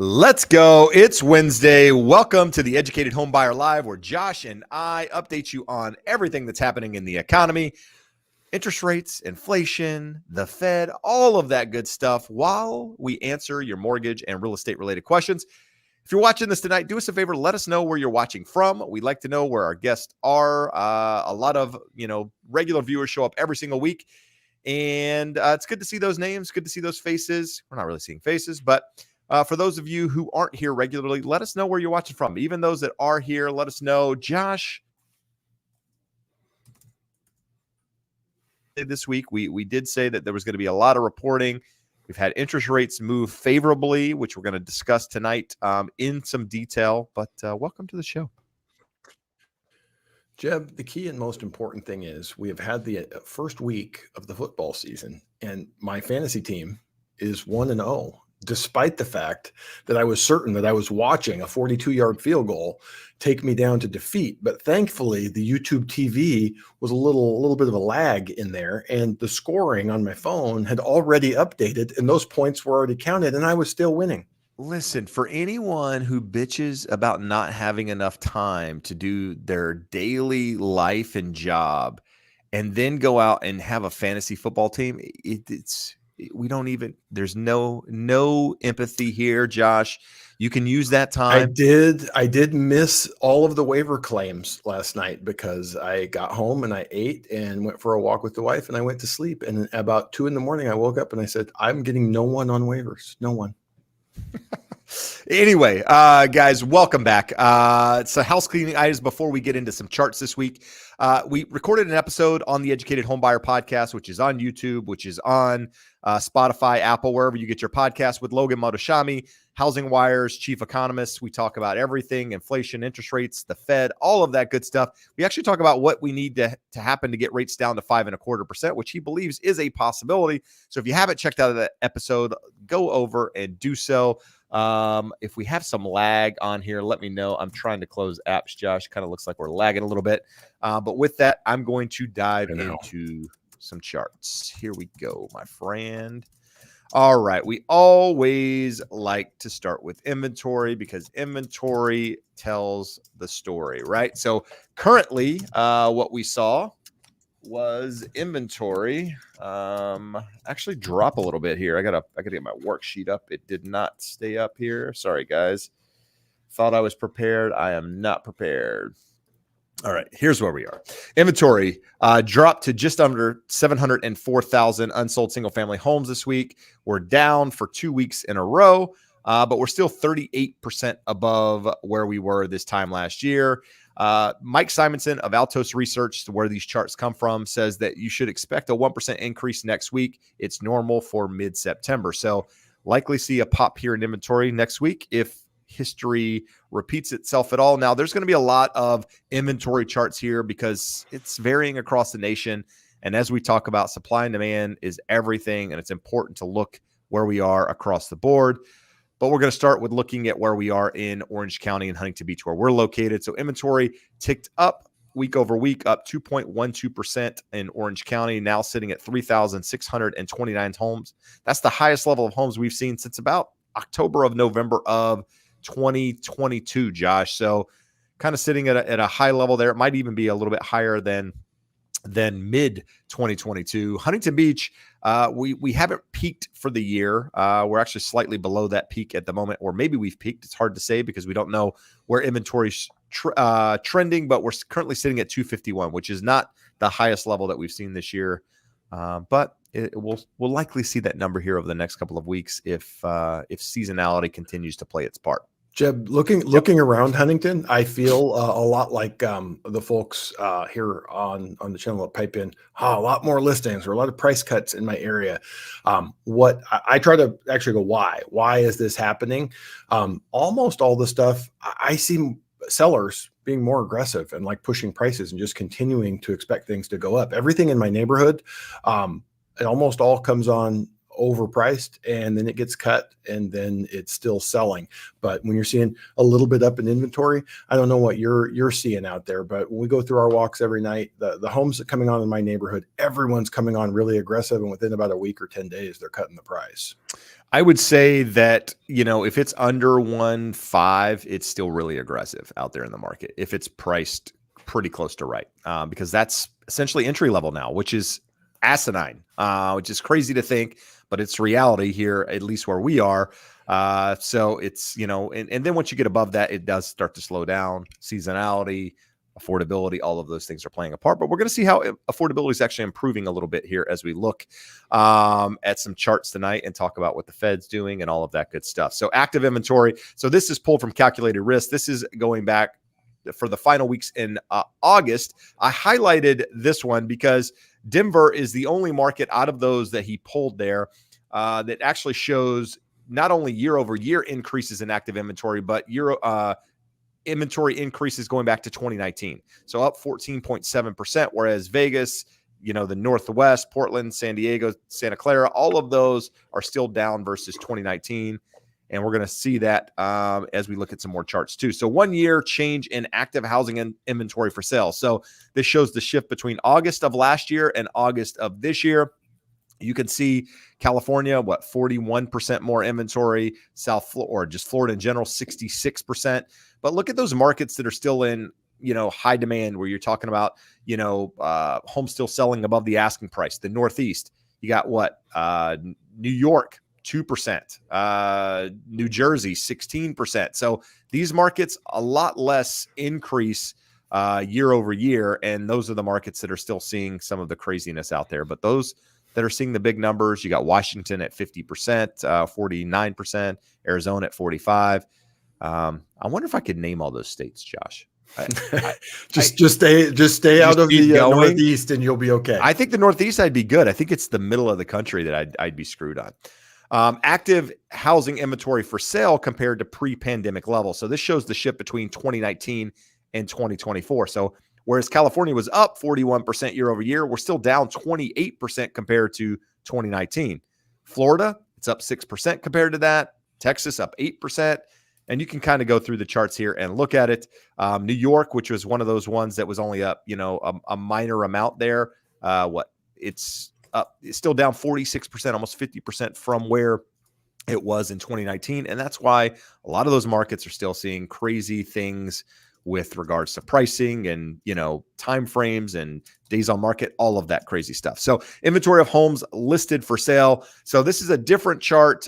Let's go. It's Wednesday. Welcome to the Educated Homebuyer Live, where Josh and I update you on everything that's happening in the economy, interest rates, inflation, the Fed, all of that good stuff while we answer your mortgage and real estate related questions. If you're watching this tonight, do us a favor. Let us know where you're watching from. We'd like to know where our guests are. A lot of, regular viewers show up every single week. And it's good to see those names. Good to see those faces. We're not really seeing faces, but for those of you who aren't here regularly, let us know where you're watching from. Even those that are here, let us know. Josh, this week we did say that there was going to be a lot of reporting. We've had interest rates move favorably, which we're going to discuss tonight in some detail. But welcome to the show. Jeb, the key and most important thing is we have had the first week of the football season, and my fantasy team is 1-0, despite the fact that I was certain that I was watching a 42-yard field goal take me down to defeat. But thankfully, the YouTube TV was a little bit of a lag in there, and the scoring on my phone had already updated, and those points were already counted, and I was still winning. Listen, for anyone who bitches about not having enough time to do their daily life and job and then go out and have a fantasy football team, there's no empathy here, Josh. You can use that time. I did miss all of the waiver claims last night because I got home and I ate and went for a walk with the wife and I went to sleep. And about 2 a.m, I woke up and I said, I'm getting no one on waivers. No one. Anyway, guys, welcome back. So house cleaning items before we get into some charts this week. We recorded an episode on the Educated Homebuyer podcast, which is on YouTube, which is on Spotify, Apple, wherever you get your podcast, with Logan Motoshami, Housing Wire's chief economist. We talk about everything: inflation, interest rates, the Fed, all of that good stuff. We actually talk about what we need to happen to get rates down to 5.25%, which he believes is a possibility. So if you haven't checked out that episode, go over and do so. If we have some lag on here, let me know. I'm trying to close apps, Josh. Kind of looks like we're lagging a little bit. But with that, I'm going to dive into some charts. Here we go, my friend. All right. We always like to start with inventory because inventory tells the story, right? So currently, what we saw was inventory actually drop a little bit here. I gotta get my worksheet up. It did not stay up here. Sorry, guys. Thought I was prepared. I am not prepared. All right, here's where we are. Inventory dropped to just under 704,000 unsold single-family homes this week. We're down for 2 weeks in a row, but we're still 38% above where we were this time last year. Mike Simonson of Altos Research, where these charts come from, says that you should expect a 1% increase next week. It's normal for mid-September. So likely see a pop here in inventory next week if history repeats itself at all. Now, there's going to be a lot of inventory charts here because it's varying across the nation. And as we talk about, supply and demand is everything, and it's important to look where we are across the board. But we're going to start with looking at where we are in Orange County and Huntington Beach, where we're located. So inventory ticked up week over week, up 2.12% in Orange County, now sitting at 3,629 homes. That's the highest level of homes we've seen since about November of 2022, Josh. So kind of sitting at a high level there. It might even be a little bit higher than mid 2022. Huntington Beach, we haven't peaked for the year. We're actually slightly below that peak at the moment, or maybe we've peaked. It's hard to say because we don't know where inventory's trending, but we're currently sitting at 251, which is not the highest level that we've seen this year. But we'll likely see that number here over the next couple of weeks if seasonality continues to play its part. Jeb, looking around Huntington, I feel a lot like the folks here on the channel that pipe in, a lot more listings or a lot of price cuts in my area. What I try to actually go, why is this happening? Almost all the stuff I see sellers being more aggressive and like pushing prices and just continuing to expect things to go up. Everything in my neighborhood, it almost all comes on overpriced, and then it gets cut, and then it's still selling. But when you're seeing a little bit up in inventory, I don't know what you're seeing out there, but when we go through our walks every night, the homes that coming on in my neighborhood, everyone's coming on really aggressive, and within about a week or 10 days, they're cutting the price. I would say that, if it's under 1.5, it's still really aggressive out there in the market. If it's priced pretty close to right, because that's essentially entry level now, which is asinine, which is crazy to think, but it's reality here, at least where we are. So it's, and then once you get above that, it does start to slow down. Seasonality, affordability, all of those things are playing a part. But we're going to see how affordability is actually improving a little bit here as we look at some charts tonight and talk about what the Fed's doing and all of that good stuff. So active inventory. So this is pulled from calculated risk. This is going back for the final weeks in August. I highlighted this one because Denver is the only market out of those that he pulled there that actually shows not only year over year increases in active inventory, but inventory increases going back to 2019. So up 14.7%, whereas Vegas, the Northwest, Portland, San Diego, Santa Clara, all of those are still down versus 2019. And we're going to see that as we look at some more charts too. So 1 year change in active housing inventory for sale. So this shows the shift between August of last year and August of this year. You can see California, 41% more inventory, or just Florida in general, 66%. But look at those markets that are still in, high demand, where you're talking about, homes still selling above the asking price. The Northeast, you got New York, 2%, New Jersey, 16%. So these markets, a lot less increase year over year. And those are the markets that are still seeing some of the craziness out there. But those that are seeing the big numbers, you got Washington at 50%, 49%, Arizona at 45%. I wonder if I could name all those states, Josh. Just stay out of the Northeast and you'll be okay. I think the Northeast, I'd be good. I think it's the middle of the country that I'd be screwed on. Active housing inventory for sale compared to pre-pandemic levels. So this shows the shift between 2019 and 2024. So whereas California was up 41% year over year, we're still down 28% compared to 2019. Florida, it's up 6% compared to that. Texas up 8%. And you can kind of go through the charts here and look at it. New York, which was one of those ones that was only up, a minor amount there. It's up, it's still down 46%, almost 50% from where it was in 2019. And that's why a lot of those markets are still seeing crazy things with regards to pricing and, time frames and days on market, all of that crazy stuff. So inventory of homes listed for sale. So this is a different chart,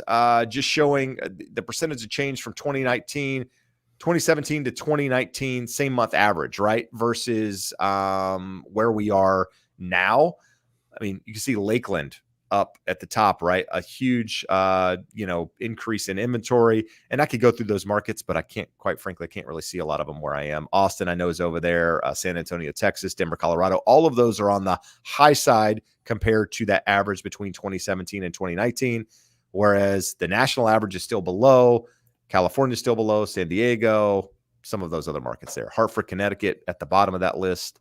just showing the percentage of change from 2017 to 2019, same month average, right? Versus where we are now. I mean, you can see Lakeland up at the top, right? A huge, increase in inventory. And I could go through those markets, but I can't really see a lot of them where I am. Austin, I know, is over there. San Antonio, Texas, Denver, Colorado. All of those are on the high side compared to that average between 2017 and 2019. Whereas the national average is still below. California is still below. San Diego, some of those other markets there. Hartford, Connecticut at the bottom of that list.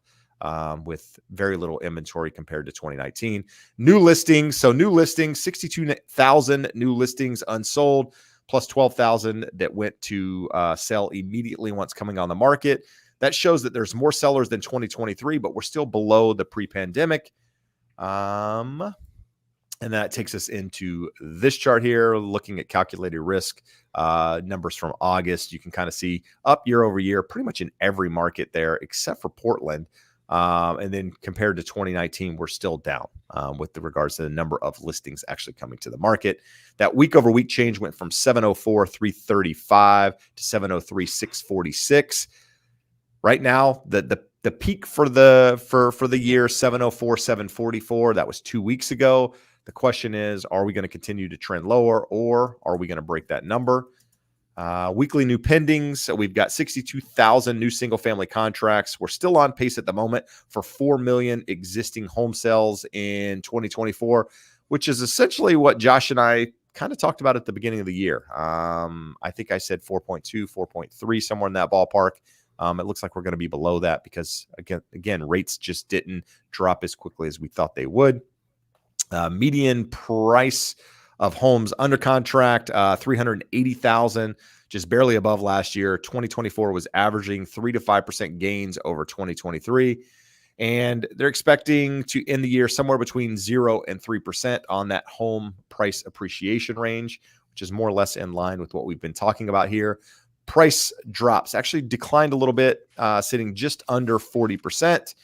With very little inventory compared to 2019. New listings. So new listings, 62,000 new listings unsold, plus 12,000 that went to sell immediately once coming on the market. That shows that there's more sellers than 2023, but we're still below the pre-pandemic. And that takes us into this chart here, looking at calculated risk numbers from August. You can kind of see up year over year, pretty much in every market there, except for Portland. And then compared to 2019, we're still down with regards to the number of listings actually coming to the market. That week over week change went from 704,335 to 703,646. Right now, the peak for the year, 704,744. That was 2 weeks ago. The question is, are we going to continue to trend lower, or are we going to break that number? Weekly new pendings. So we've got 62,000 new single family contracts. We're still on pace at the moment for 4 million existing home sales in 2024, which is essentially what Josh and I kind of talked about at the beginning of the year. I think I said 4.2, 4.3, somewhere in that ballpark. It looks like we're going to be below that because again, rates just didn't drop as quickly as we thought they would. Median price of homes under contract, 380,000, just barely above last year. 2024 was averaging 3 to 5% gains over 2023. And they're expecting to end the year somewhere between 0 and 3% on that home price appreciation range, which is more or less in line with what we've been talking about here. Price drops actually declined a little bit, sitting just under 40%,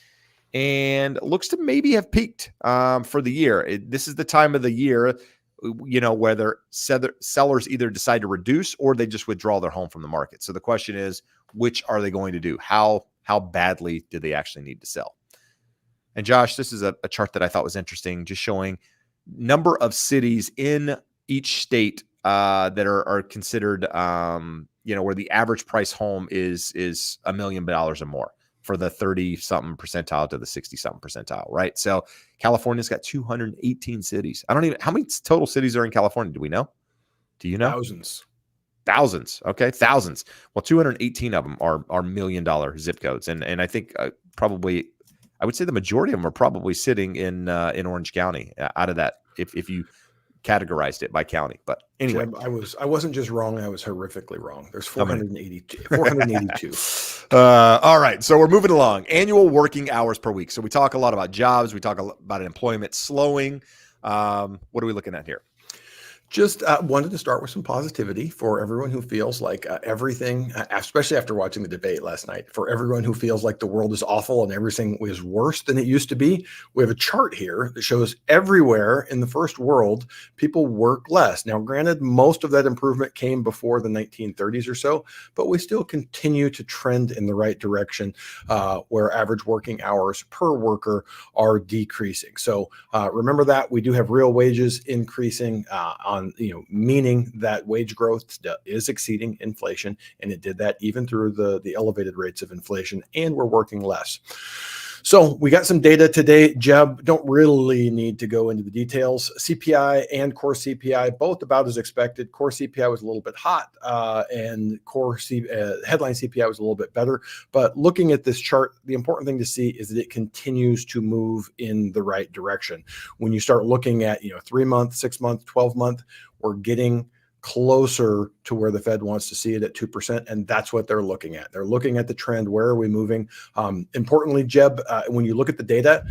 and looks to maybe have peaked for the year. This is the time of the year, whether sellers either decide to reduce or they just withdraw their home from the market. So the question is, which are they going to do? How badly do they actually need to sell? And Josh, this is a chart that I thought was interesting, just showing number of cities in each state that are considered, where the average price home is $1 million or more for the 30-something percentile to the 60-something percentile, right? So California's got 218 cities. How many total cities are in California? Do we know? Do you know? Thousands. Okay. Thousands. Well, 218 of them are $1 million zip codes. And I think probably, I would say the majority of them are probably sitting in Orange County out of that, if you categorized it by county. But anyway, Jeb, I wasn't just wrong. I was horrifically wrong. There's 482. All right. So we're moving along. Annual working hours per week. So we talk a lot about jobs. We talk about employment slowing. What are we looking at here? Just wanted to start with some positivity for everyone who feels like everything, especially after watching the debate last night, for everyone who feels like the world is awful and everything is worse than it used to be. We have a chart here that shows everywhere in the first world, people work less. Now, granted, most of that improvement came before the 1930s or so, but we still continue to trend in the right direction where average working hours per worker are decreasing. So remember that we do have real wages increasing meaning that wage growth is exceeding inflation, and it did that even through the elevated rates of inflation, and we're working less. So we got some data today. Jeb, don't really need to go into the details. CPI and core CPI, both about as expected. Core CPI was a little bit hot, and headline CPI was a little bit better. But looking at this chart, the important thing to see is that it continues to move in the right direction. When you start looking at 3-month, 6-month, 12-month, we're getting closer to where the Fed wants to see it at 2%. And that's what they're looking at. They're looking at the trend. Where are we moving? Importantly, Jeb, when you look at the data,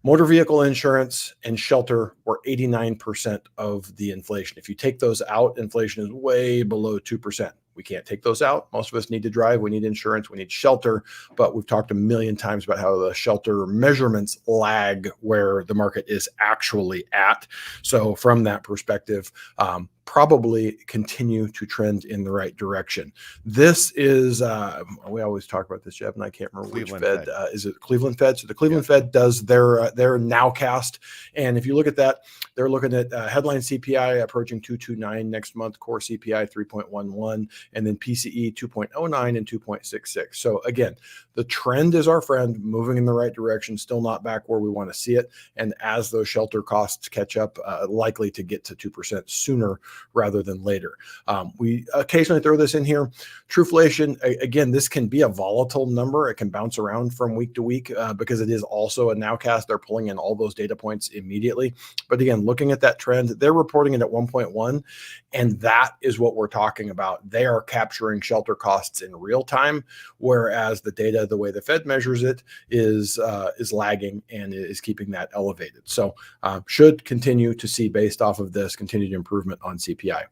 motor vehicle insurance and shelter were 89% of the inflation. If you take those out, inflation is way below 2%. We can't take those out. Most of us need to drive. We need insurance. We need shelter. But we've talked a million times about how the shelter measurements lag where the market is actually at. So from that perspective, probably continue to trend in the right direction. This is, we always talk about this, Jeff, and I can't remember Cleveland which Fed. Is it Cleveland Fed? So the Cleveland Fed does their nowcast. And if you look at that, they're looking at headline CPI approaching 2.29 next month, core CPI 3.11, and then PCE 2.09 and 2.66. So again, the trend is our friend, moving in the right direction, still not back where we want to see it. And as those shelter costs catch up, likely to get to 2% sooner rather than later. We occasionally throw this in here. Trueflation, again, this can be a volatile number. It can bounce around from week to week because it is also a nowcast. They're pulling in all those data points immediately. But again, looking at that trend, they're reporting it at 1.1, and that is what we're talking about. They are capturing shelter costs in real time, whereas the data, the way the Fed measures it, is lagging and is keeping that elevated. So should continue to see, based off of this, continued improvement on CPI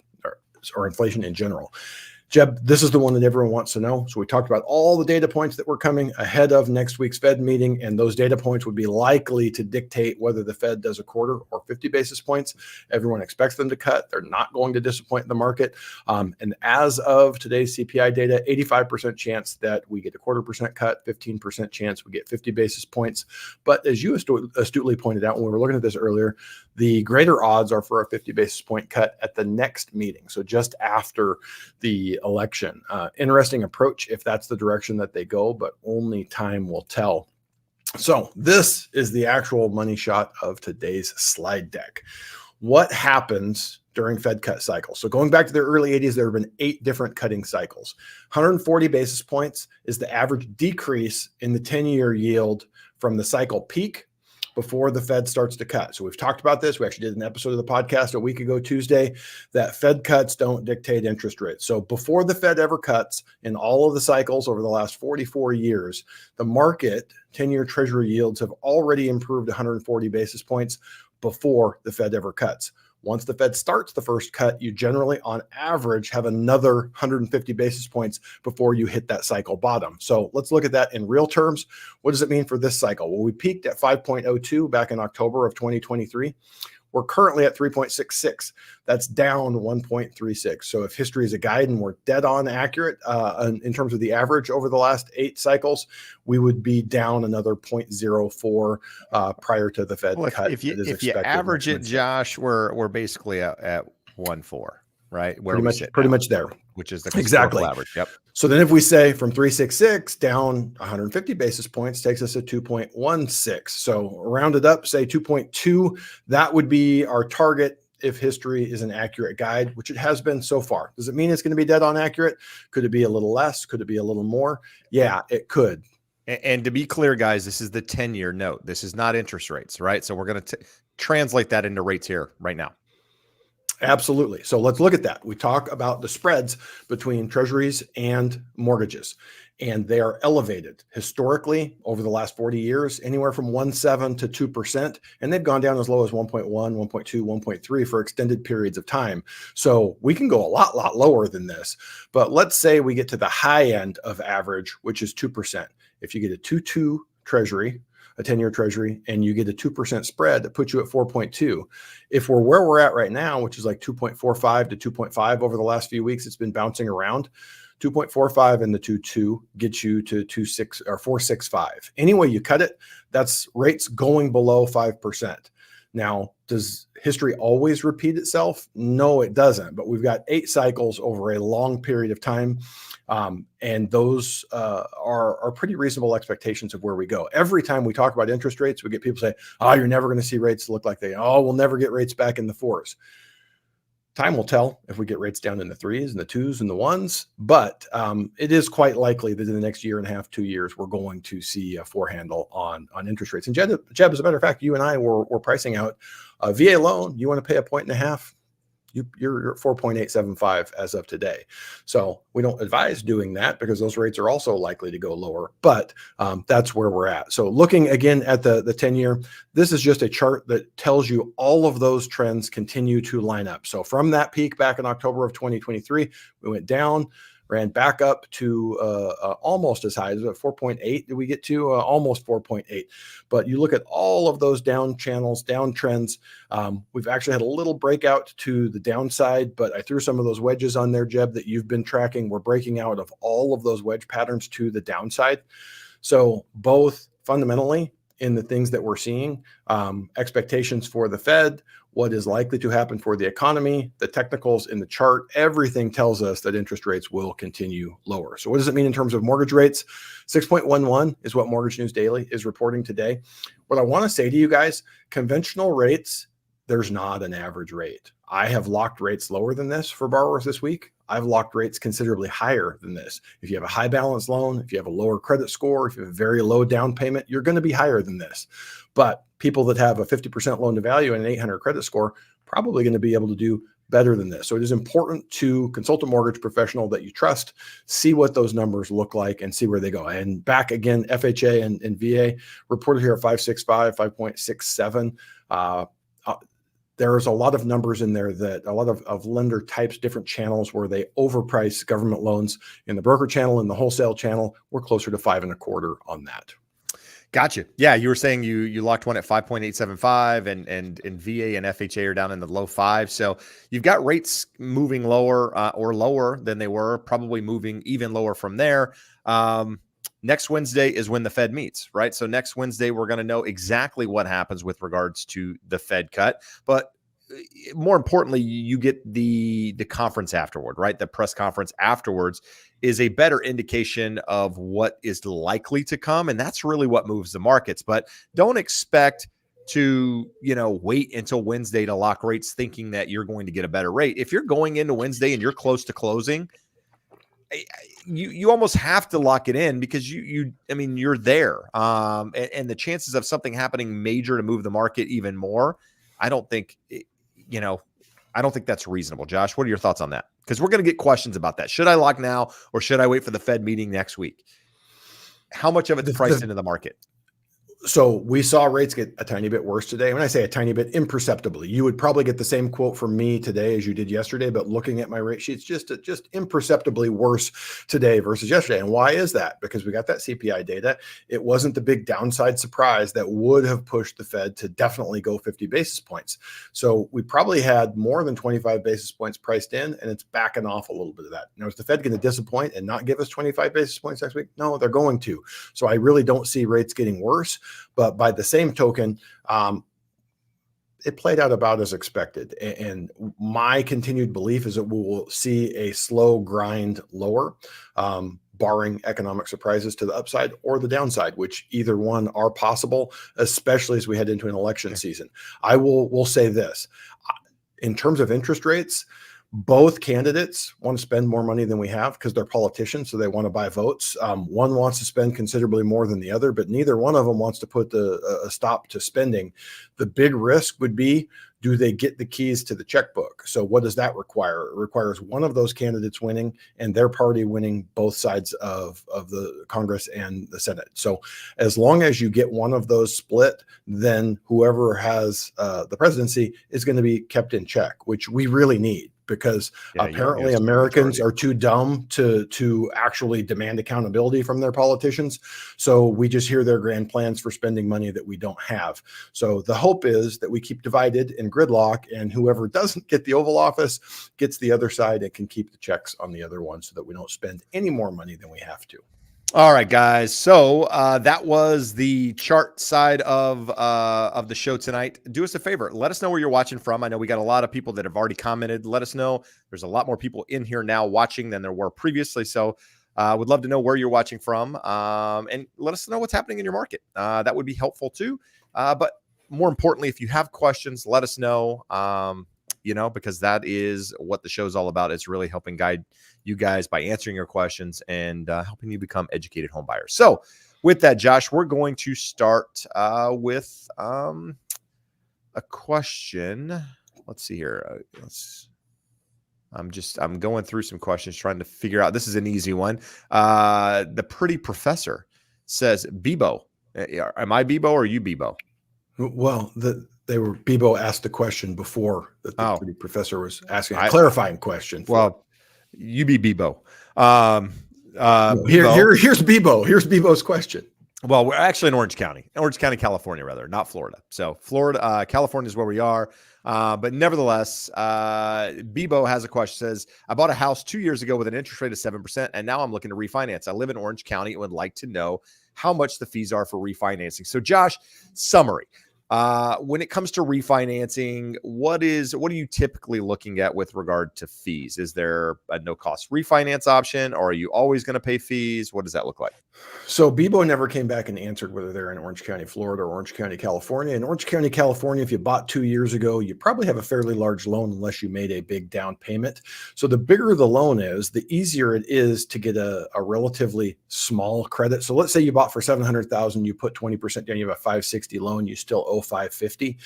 or inflation in general. Jeb, this is the one that everyone wants to know. So we talked about all the data points that were coming ahead of next week's Fed meeting, and those data points would be likely to dictate whether the Fed does a quarter or 50 basis points. Everyone expects them to cut. They're not going to disappoint the market. And as of today's CPI data, 85% chance that we get a 0.25% cut, 15% chance we get 50 basis points. But as you astutely pointed out when we were looking at this earlier, the greater odds are for a 50 basis point cut at the next meeting. So just after the election. Interesting approach if that's the direction that they go, but only time will tell. So this is the actual money shot of today's slide deck. What happens during Fed cut cycles? So going back to the early 80s, there have been 8 different cutting cycles. 140 basis points is the average decrease in the 10-year yield from the cycle peak before the Fed starts to cut. So we've talked about this. We actually did an episode of the podcast a week ago Tuesday that Fed cuts don't dictate interest rates. So before the Fed ever cuts, in all of the cycles over the last 44 years, the market 10-year Treasury yields have already improved 140 basis points before the Fed ever cuts. Once the Fed starts the first cut, you generally, on average, have another 150 basis points before you hit that cycle bottom. So let's look at that in real terms. What does it mean for this cycle? Well, we peaked at 5.02 back in October of 2023. We're currently at 3.66. That's down 1.36. So if history is a guide and we're dead on accurate in terms of the average over the last 8 cycles, we would be down another 0.04 prior to the Fed cut. If you average it, Josh, we're basically at 1.4, right? Where pretty much there, which is the historical average. Yep. So then if we say from 366 down 150 basis points takes us to 2.16. So round it up, say 2.2, that would be our target if history is an accurate guide, which it has been so far. Does it mean it's going to be dead on accurate? Could it be a little less? Could it be a little more? Yeah, it could. And to be clear, guys, this is the 10-year note. This is not interest rates, right? So we're going to translate that into rates here right now. Absolutely. So let's look at that. We talk about the spreads between treasuries and mortgages, and they are elevated historically over the last 40 years, anywhere from 1.7 to 2%. And they've gone down as low as 1.1, 1.2, 1.3 for extended periods of time. So we can go a lot lower than this. But let's say we get to the high end of average, which is 2%. If you get a 2.2 treasury, a 10-year treasury, and you get a 2% spread, that puts you at 4.2. If we're where we're at right now, which is like 2.45 to 2.5 over the last few weeks, it's been bouncing around. 2.45 and the 2.2 gets you to 2.6 or 4.65. Any way you cut it, that's rates going below 5%. Now, does history always repeat itself? No, it doesn't. But we've got 8 cycles over a long period of time. And those are pretty reasonable expectations of where we go. Every time we talk about interest rates, we get people say, oh, you're never going to see rates look like we'll never get rates back in the 4s. Time will tell if we get rates down in the 3s and the 2s and the 1s, but it is quite likely that in the next year and a half, 2 years, we're going to see a 4 handle on interest rates. And Jeb, as a matter of fact, you and I were pricing out a VA loan. You want to pay 1.5 you're at 4.875 as of today. So we don't advise doing that because those rates are also likely to go lower, but that's where we're at. So looking again at the 10-year, this is just a chart that tells you all of those trends continue to line up. So from that peak back in October of 2023, we went down, ran back up to almost as high as 4.8. Did we get to almost 4.8? But you look at all of those down channels, down trends. We've actually had a little breakout to the downside, but I threw some of those wedges on there, Jeb, that you've been tracking. We're breaking out of all of those wedge patterns to the downside. So both fundamentally in the things that we're seeing, expectations for the Fed, what is likely to happen for the economy, the technicals in the chart, everything tells us that interest rates will continue lower. So what does it mean in terms of mortgage rates? 6.11 is what Mortgage News Daily is reporting today. What I want to say to you guys, conventional rates, there's not an average rate. I have locked rates lower than this for borrowers this week. I've locked rates considerably higher than this. If you have a high balance loan, if you have a lower credit score, if you have a very low down payment, you're going to be higher than this. But people that have a 50% loan to value and an 800 credit score, probably going to be able to do better than this. So it is important to consult a mortgage professional that you trust, see what those numbers look like and see where they go. And back again, FHA and VA reported here at 5.65, 5.67. There's a lot of numbers in there that a lot of lender types, different channels where they overprice government loans in the broker channel and the wholesale channel. We're closer to 5.25 on that. Gotcha. Yeah, you were saying you locked one at 5.875 and VA and FHA are down in the low 5s. So you've got rates moving lower or lower than they were, probably moving even lower from there. Next Wednesday is when the Fed meets, right? So next Wednesday, we're going to know exactly what happens with regards to the Fed cut. But more importantly, you get the conference afterward, right? The press conference afterwards is a better indication of what is likely to come. And that's really what moves the markets. But don't expect to, wait until Wednesday to lock rates thinking that you're going to get a better rate. If you're going into Wednesday and you're close to closing you almost have to lock it in because I mean, you're there. And the chances of something happening major to move the market even more, I don't think, I don't think that's reasonable. Josh, what are your thoughts on that? Because we're going to get questions about that. Should I lock now or should I wait for the Fed meeting next week? How much of it's priced into the market? So we saw rates get a tiny bit worse today. When I say a tiny bit, imperceptibly, you would probably get the same quote from me today as you did yesterday, but looking at my rate sheets, just imperceptibly worse today versus yesterday. And why is that? Because we got that CPI data. It wasn't the big downside surprise that would have pushed the Fed to definitely go 50 basis points. So we probably had more than 25 basis points priced in, and it's backing off a little bit of that. Now, is the Fed going to disappoint and not give us 25 basis points next week? No, they're going to. So I really don't see rates getting worse. But by the same token, it played out about as expected. And my continued belief is that we will see a slow grind lower, barring economic surprises to the upside or the downside, which either one are possible, especially as we head into an election season. I will say this. In terms of interest rates, both candidates want to spend more money than we have because they're politicians, so they want to buy votes. One wants to spend considerably more than the other, but neither one of them wants to put a stop to spending. The big risk would be, do they get the keys to the checkbook? So what does that require? It requires one of those candidates winning and their party winning both sides of the Congress and the Senate. So as long as you get one of those split, then whoever has the presidency is going to be kept in check, which we really need. Because apparently Americans are too dumb to actually demand accountability from their politicians. So we just hear their grand plans for spending money that we don't have. So the hope is that we keep divided in gridlock, and whoever doesn't get the Oval Office gets the other side and can keep the checks on the other one so that we don't spend any more money than we have to. All right, guys. So that was the chart side of the show tonight. Do us a favor. Let us know where you're watching from. I know we got a lot of people that have already commented. Let us know. There's a lot more people in here now watching than there were previously. So would love to know where you're watching from, and let us know what's happening in your market. That would be helpful too. But more importantly, if you have questions, let us know. Because that is what the show's all about. It's really helping guide you guys by answering your questions and helping you become educated home buyers. So with that, Josh, we're going to start with a question. Let's see here. I'm going through some questions, trying to figure out. This is an easy one. The pretty professor says, Bebo. Am I Bebo or are you Bebo? Well, Bebo asked the question before that the pretty professor was asking a clarifying question. Well, you be Bebo. Bebo. Here's Bebo. Here's Bebo's question. Well, we're actually in Orange County, California, rather, not Florida. So Florida, California is where we are. But nevertheless, Bebo has a question. Says, I bought a house 2 years ago with an interest rate of 7%, and now I'm looking to refinance. I live in Orange County and would like to know how much the fees are for refinancing. So Josh, summary. When it comes to refinancing, what are you typically looking at with regard to fees? Is there a no cost refinance option, or are you always going to pay fees? What does that look like? So Bebo never came back and answered whether they're in Orange County, Florida, or Orange County, California. In Orange County, California, if you bought 2 years ago, you probably have a fairly large loan unless you made a big down payment. So the bigger the loan is, the easier it is to get a relatively small credit. So let's say you bought for $700,000, you put 20% down, you have a 560 loan, you still owe 550.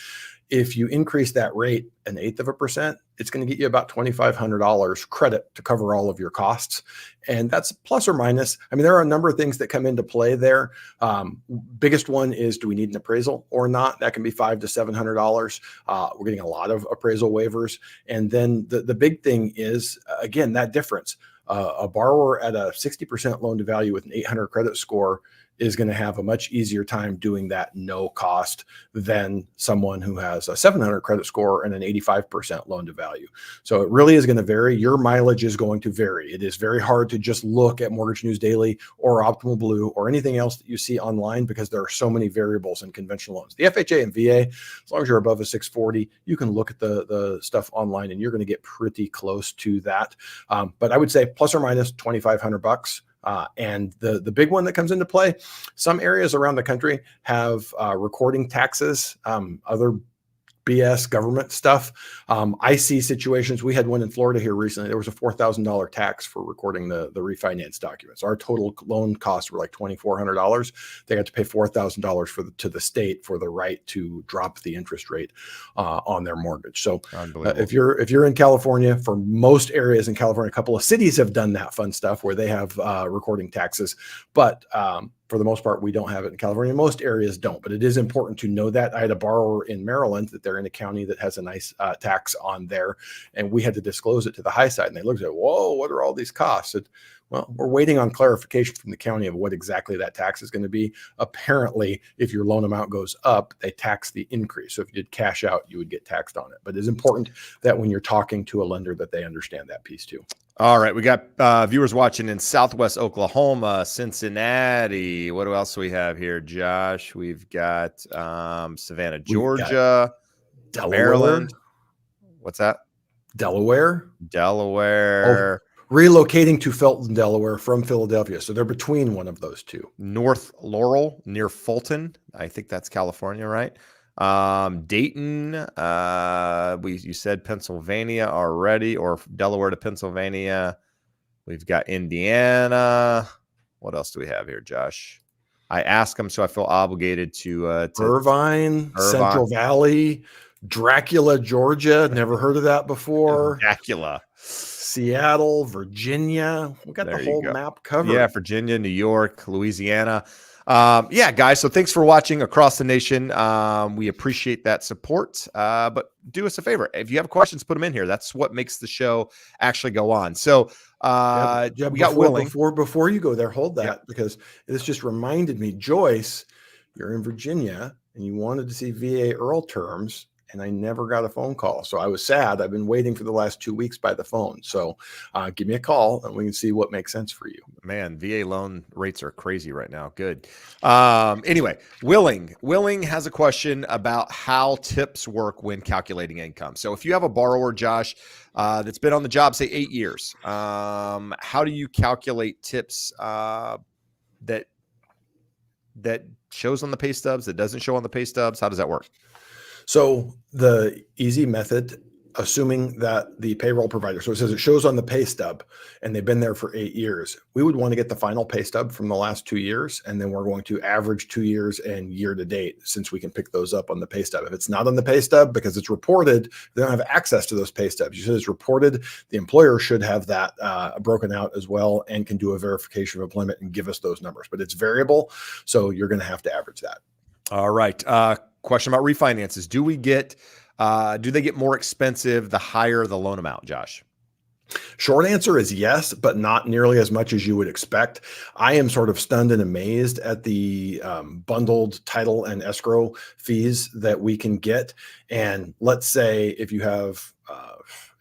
If you increase that rate 1/8%, it's going to get you about $2,500 credit to cover all of your costs. And that's plus or minus. I mean, there are a number of things that come into play there. Biggest one is, do we need an appraisal or not? That can be $500 to $700. We're getting a lot of appraisal waivers. And then the big thing is, again, that difference. A borrower at a 60% loan to value with an 800 credit score is going to have a much easier time doing that no cost than someone who has a 700 credit score and an 85% loan to value. So it really is going to vary. Your mileage is going to vary. It is very hard to just look at Mortgage News Daily or Optimal Blue or anything else that you see online because there are so many variables in conventional loans. The FHA and VA, as long as you're above a 640, you can look at the stuff online and you're going to get pretty close to that. But I would say plus or minus $2,500. And the big one that comes into play, some areas around the country have recording taxes. Other BS government stuff. I see situations. We had one in Florida here recently. There was a $4,000 tax for recording the refinance documents. Our total loan costs were like $2,400. They had to pay $4,000 to the state for the right to drop the interest rate on their mortgage. So if you're in California, for most areas in California, a couple of cities have done that fun stuff where they have recording taxes, but for the most part, we don't have it in California. Most areas don't, but it is important to know that. I had a borrower in Maryland that they're in a county that has a nice tax on there, and we had to disclose it to the high side. And they looked at, whoa, what are all these costs? And, well, we're waiting on clarification from the county of what exactly that tax is going to be. Apparently, if your loan amount goes up, they tax the increase. So if you did cash out, you would get taxed on it. But it's important that when you're talking to a lender that they understand that piece too. All right. We got viewers watching in Southwest Oklahoma, Cincinnati. What else do we have here, Josh? We've got Savannah, Georgia, Delaware. Maryland. What's that? Delaware. Oh, relocating to Felton, Delaware from Philadelphia. So they're between one of those two. North Laurel near Fulton. I think that's California, right? Dayton, you said Pennsylvania already, or Delaware to Pennsylvania. We've got Indiana. What else do we have here, Josh? I ask them, so I feel obligated to Irvine, Central Valley, Dracula, Georgia. Never heard of that before. Dracula. Seattle, Virginia. We got the whole map covered. Yeah, Virginia, New York, Louisiana. Yeah, guys. So thanks for watching across the nation. We appreciate that support. But do us a favor. If you have questions, put them in here. That's what makes the show actually go on. So we got Willing. Before you go there, hold that, because this just reminded me. Joyce, you're in Virginia and you wanted to see VA Earl terms, and I never got a phone call. So I was sad. I've been waiting for the last 2 weeks by the phone. So give me a call and we can see what makes sense for you. Man, VA loan rates are crazy right now. Good. Anyway, Willing has a question about how tips work when calculating income. So if you have a borrower, Josh, that's been on the job, say 8 years, how do you calculate tips that shows on the pay stubs, that doesn't show on the pay stubs? How does that work? So the easy method, assuming that the payroll provider, so it says it shows on the pay stub and they've been there for 8 years, we would want to get the final pay stub from the last 2 years. And then we're going to average 2 years and year to date, since we can pick those up on the pay stub. If it's not on the pay stub because it's reported, they don't have access to those pay stubs. You said it's reported. The employer should have that broken out as well and can do a verification of employment and give us those numbers, but it's variable. So you're going to have to average that. All right. Question about refinances. Do they get more expensive the higher the loan amount, Josh? Short answer is yes, but not nearly as much as you would expect. I am sort of stunned and amazed at the bundled title and escrow fees that we can get. And let's say if you have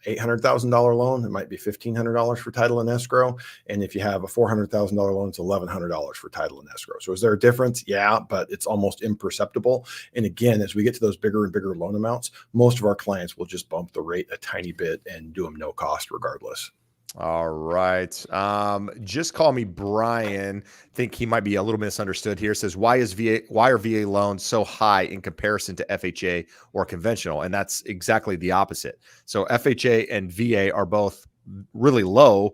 $800,000 loan, it might be $1,500 for title and escrow. And if you have a $400,000 loan, it's $1,100 for title and escrow. So is there a difference? Yeah, but it's almost imperceptible. And again, as we get to those bigger and bigger loan amounts, most of our clients will just bump the rate a tiny bit and do them no cost regardless. All right. Just call me Brian. Think he might be a little misunderstood here. Says, why are VA loans so high in comparison to FHA or conventional? And that's exactly the opposite. So FHA and VA are both really low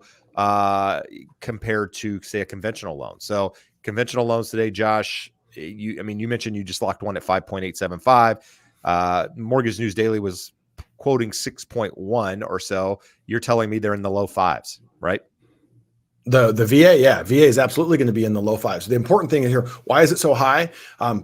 compared to, say, a conventional loan. So conventional loans today, Josh, you mentioned you just locked one at 5.875. Mortgage News Daily was quoting 6.1 or so. You're telling me they're in the low fives, right? The VA, yeah, VA is absolutely going to be in the low fives. The important thing here, why is it so high?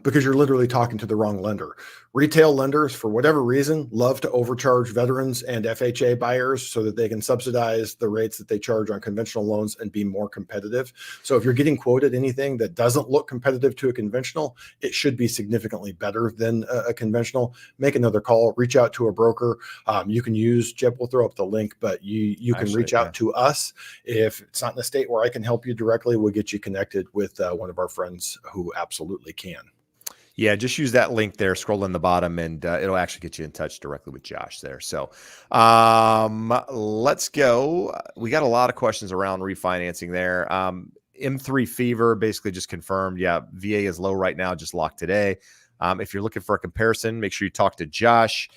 Because you're literally talking to the wrong lender. Retail lenders, for whatever reason, love to overcharge veterans and FHA buyers so that they can subsidize the rates that they charge on conventional loans and be more competitive. So if you're getting quoted anything that doesn't look competitive to a conventional, it should be significantly better than a conventional. Make another call, reach out to a broker. You can use, Jeb will throw up the link, but you can reach out to us. If it's not in a state where I can help you directly, we'll get you connected with one of our friends who absolutely can. Yeah, just use that link there, scroll in the bottom, and it'll actually get you in touch directly with Josh there. So let's go. We got a lot of questions around refinancing there. M3 Fever basically just confirmed, yeah, VA is low right now, just locked today. If you're looking for a comparison, make sure you talk to Josh.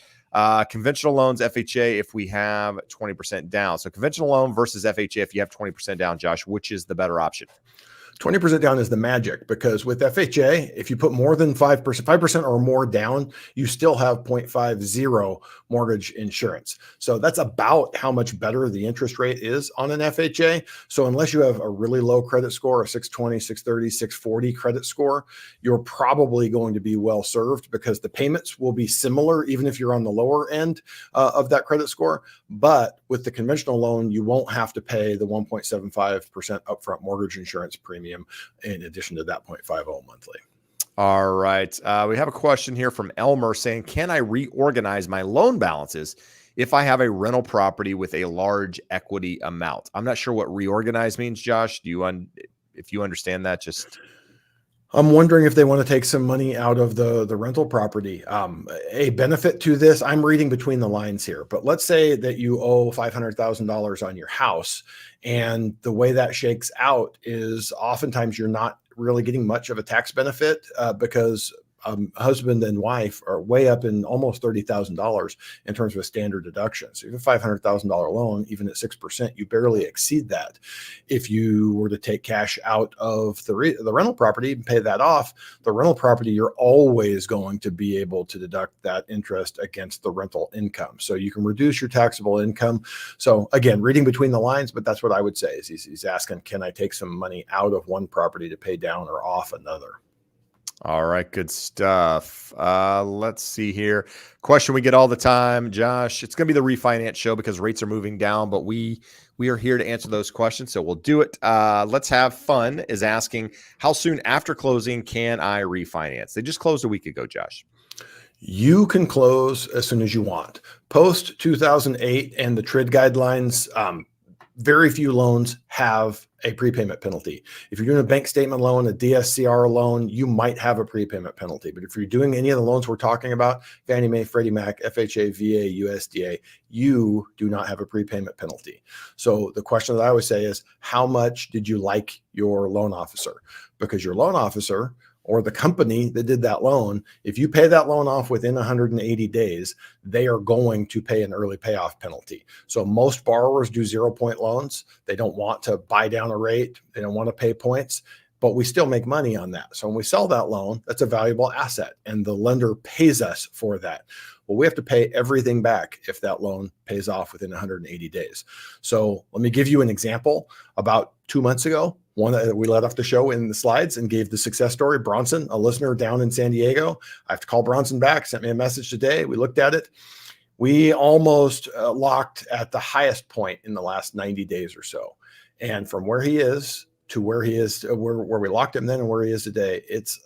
Conventional loans, FHA, if we have 20% down. So conventional loan versus FHA, if you have 20% down, Josh, which is the better option? 20% down is the magic, because with FHA, if you put more than 5% or more down, you still have 0.50 mortgage insurance. So that's about how much better the interest rate is on an FHA. So unless you have a really low credit score, a 620, 630, 640 credit score, you're probably going to be well served, because the payments will be similar even if you're on the lower end of that credit score. But with the conventional loan, you won't have to pay the 1.75% upfront mortgage insurance premium in addition to that 0.50 monthly. All right. We have a question here from Elmer saying, can I reorganize my loan balances if I have a rental property with a large equity amount? I'm not sure what reorganize means, Josh. If you understand that, just... I'm wondering if they want to take some money out of the rental property. A benefit to this, I'm reading between the lines here, but let's say that you owe $500,000 on your house, and the way that shakes out is oftentimes you're not really getting much of a tax benefit because husband and wife are way up in almost $30,000 in terms of a standard deduction. So if you have a $500,000 loan, even at 6%, you barely exceed that. If you were to take cash out of the rental property and pay that off, the rental property, you're always going to be able to deduct that interest against the rental income. So you can reduce your taxable income. So again, reading between the lines, but that's what I would say is he's asking, can I take some money out of one property to pay down or off another? All right, good stuff. Let's see here. Question we get all the time, Josh. It's going to be the refinance show because rates are moving down, but we are here to answer those questions, so we'll do it. Let's have fun is asking, how soon after closing can I refinance? They just closed a week ago, Josh. You can close as soon as you want. Post 2008 and the TRID guidelines, very few loans have a prepayment penalty. If you're doing a bank statement loan, a DSCR loan, you might have a prepayment penalty. But if you're doing any of the loans we're talking about, Fannie Mae, Freddie Mac, FHA, VA, USDA, you do not have a prepayment penalty. So the question that I always say is, how much did you like your loan officer? Because your loan officer or the company that did that loan, if you pay that loan off within 180 days, they are going to pay an early payoff penalty. So most borrowers do 0-point loans. They don't want to buy down a rate. They don't want to pay points, but we still make money on that. So when we sell that loan, that's a valuable asset, and the lender pays us for that. Well, we have to pay everything back if that loan pays off within 180 days. So let me give you an example. About 2 months ago, one that we let off the show in the slides and gave the success story, Bronson, a listener down in San Diego. I have to call Bronson back, sent me a message today. We looked at it. We almost locked at the highest point in the last 90 days or so. And from where he is to where he is, where we locked him then and where he is today, it's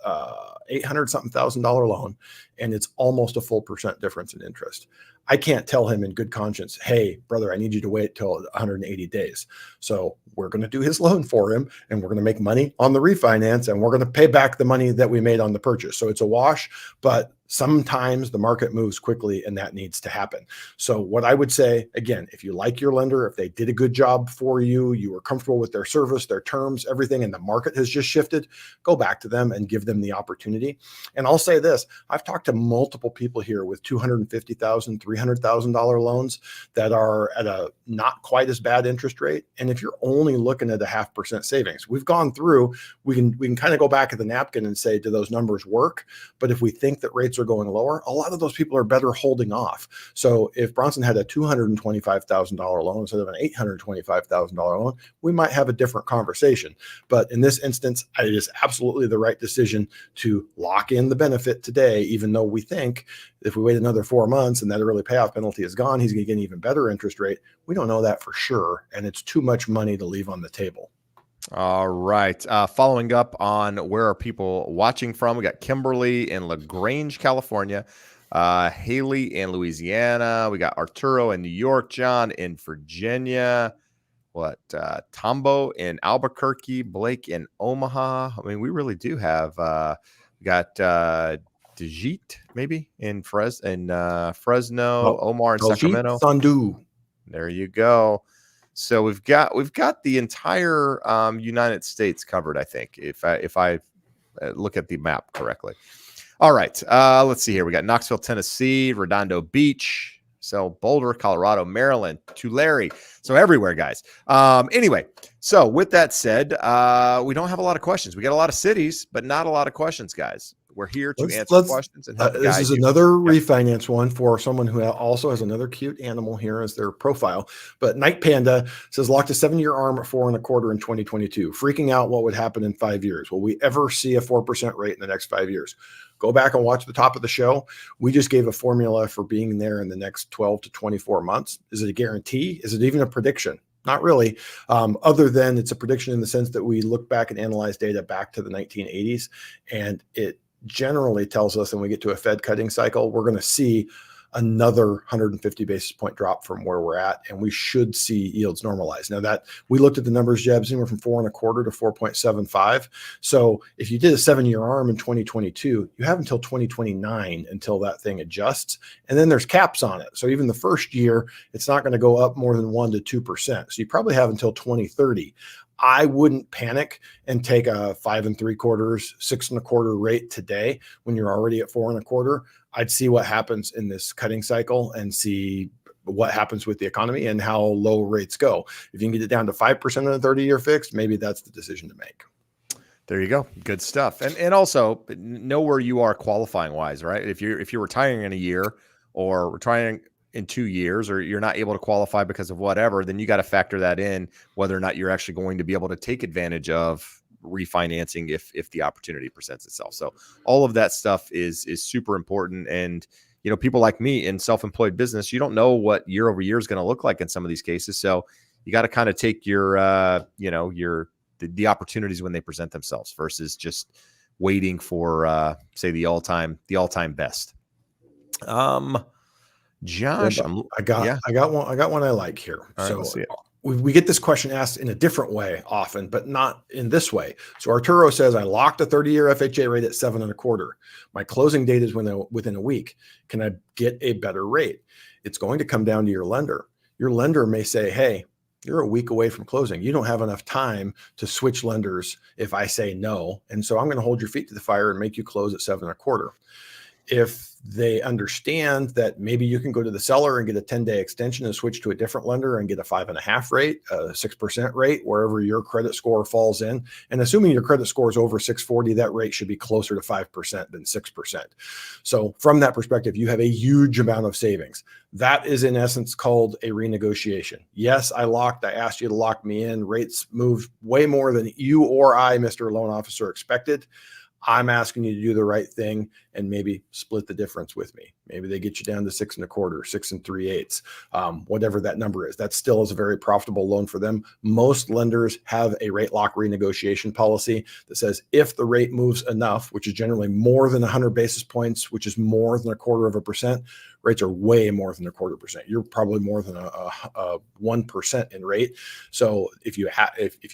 $800-something thousand loan, and it's almost a full % difference in interest. I can't tell him in good conscience, hey, brother, I need you to wait till 180 days. So we're going to do his loan for him, and we're going to make money on the refinance, and we're going to pay back the money that we made on the purchase. So it's a wash, but sometimes the market moves quickly and that needs to happen. So what I would say, again, if you like your lender, if they did a good job for you, you were comfortable with their service, their terms, everything, and the market has just shifted, go back to them and give them the opportunity. And I'll say this, I've talked to multiple people here with $250,000, $300,000 loans that are at a not quite as bad interest rate. And if you're only looking at a 0.5% savings, we've gone through, we can kind of go back at the napkin and say, do those numbers work? But if we think that rates are going lower, a lot of those people are better holding off. So if Bronson had a $225,000 loan instead of an $825,000 loan, we might have a different conversation. But in this instance, it is absolutely the right decision to lock in the benefit today, even though we think if we wait another 4 months and that early payoff penalty is gone, he's going to get an even better interest rate. We don't know that for sure, and it's too much money to leave on the table. All right. Following up on where are people watching from, we got Kimberly in LaGrange, California, Haley in Louisiana. We got Arturo in New York, John in Virginia, Tombo in Albuquerque, Blake in Omaha. I mean, we really do have, we got Dejit maybe in Fresno, Omar in Sacramento. Sandu. There you go. So we've got the entire United States covered, I think, if I look at the map correctly. All right. Let's see here. We got Knoxville, Tennessee, Redondo Beach, so Boulder, Colorado, Maryland, Tulare. So everywhere, guys. Anyway, so with that said, we don't have a lot of questions. We got a lot of cities, but not a lot of questions, guys. We're here to answer questions and help This guide is you. another refinance one for someone who also has another cute animal here as their profile. But Night Panda says locked a 7-year arm at 4.25 in 2022. Freaking out what would happen in 5 years. Will we ever see a 4% rate in the next 5 years? Go back and watch the top of the show. We just gave a formula for being there in the next 12 to 24 months. Is it a guarantee? Is it even a prediction? Not really, other than it's a prediction in the sense that we look back and analyze data back to the 1980s, and it generally tells us when we get to a Fed cutting cycle, we're going to see another 150 basis point drop from where we're at, and we should see yields normalize. Now that we looked at the numbers, Jebs, anywhere from 4.25 to 4.75. So if you did a 7-year arm in 2022, you have until 2029 until that thing adjusts, and then there's caps on it. So even the first year, it's not going to go up more than 1 to 2%. So you probably have until 2030. I wouldn't panic and take a 5.75, 6.25 rate today when you're already at 4.25. I'd see what happens in this cutting cycle and see what happens with the economy and how low rates go. If you can get it down to 5% on a 30-year fixed, maybe that's the decision to make. There you go. Good stuff. And also know where you are qualifying wise, right? If you're retiring in a year or retiring in 2 years, or you're not able to qualify because of whatever, then you got to factor that in, whether or not you're actually going to be able to take advantage of refinancing if the opportunity presents itself. So all of that stuff is super important. And, you know, people like me in self-employed business, you don't know what year over year is going to look like in some of these cases. So you got to kind of take your, the opportunities when they present themselves versus just waiting for, say the all-time best. Josh, I got one I like here. All so right, we get this question asked in a different way often, but not in this way. So Arturo says, I locked a 30-year FHA rate at 7.25. My closing date is within a week. Can I get a better rate? It's going to come down to your lender. Your lender may say, hey, you're a week away from closing. You don't have enough time to switch lenders if I say no. And so I'm going to hold your feet to the fire and make you close at 7.25. If they understand that maybe you can go to the seller and get a 10-day extension and switch to a different lender and get a 5.5 rate, a 6% rate, wherever your credit score falls in. And assuming your credit score is over 640, that rate should be closer to 5% than 6%. So from that perspective, you have a huge amount of savings. That is in essence called a renegotiation. Yes, I asked you to lock me in. Rates moved way more than you or I, Mr. Loan Officer, expected. I'm asking you to do the right thing and maybe split the difference with me. Maybe they get you down to 6.25, 6 3/8, whatever that number is. That still is a very profitable loan for them. Most lenders have a rate lock renegotiation policy that says if the rate moves enough, which is generally more than 100 basis points, which is more than 0.25%, rates are way more than 0.25%. You're probably more than a 1% in rate. So if you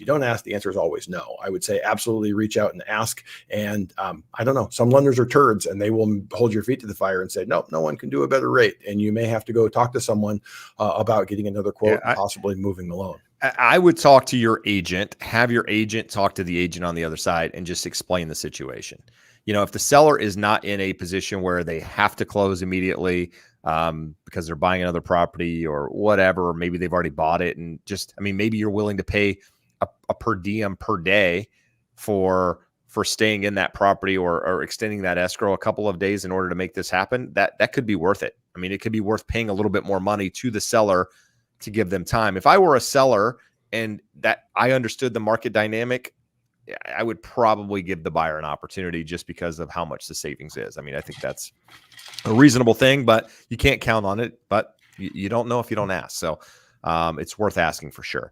don't ask, the answer is always no. I would say absolutely reach out and ask. And I don't know, some lenders are turds and they will hold your feet to the fire and say, nope, no one can do a better rate. And you may have to go talk to someone about getting another quote and possibly moving the loan. I would talk to your agent, have your agent talk to the agent on the other side and just explain the situation. You know, if the seller is not in a position where they have to close immediately because they're buying another property or whatever, or maybe they've already bought it and just, I mean, maybe you're willing to pay a per diem per day for staying in that property or extending that escrow a couple of days in order to make this happen. That could be worth it. I mean, it could be worth paying a little bit more money to the seller to give them time. If I were a seller and that I understood the market dynamic, I would probably give the buyer an opportunity just because of how much the savings is. I mean, I think that's a reasonable thing, but you can't count on it, but you don't know if you don't ask. So it's worth asking for sure.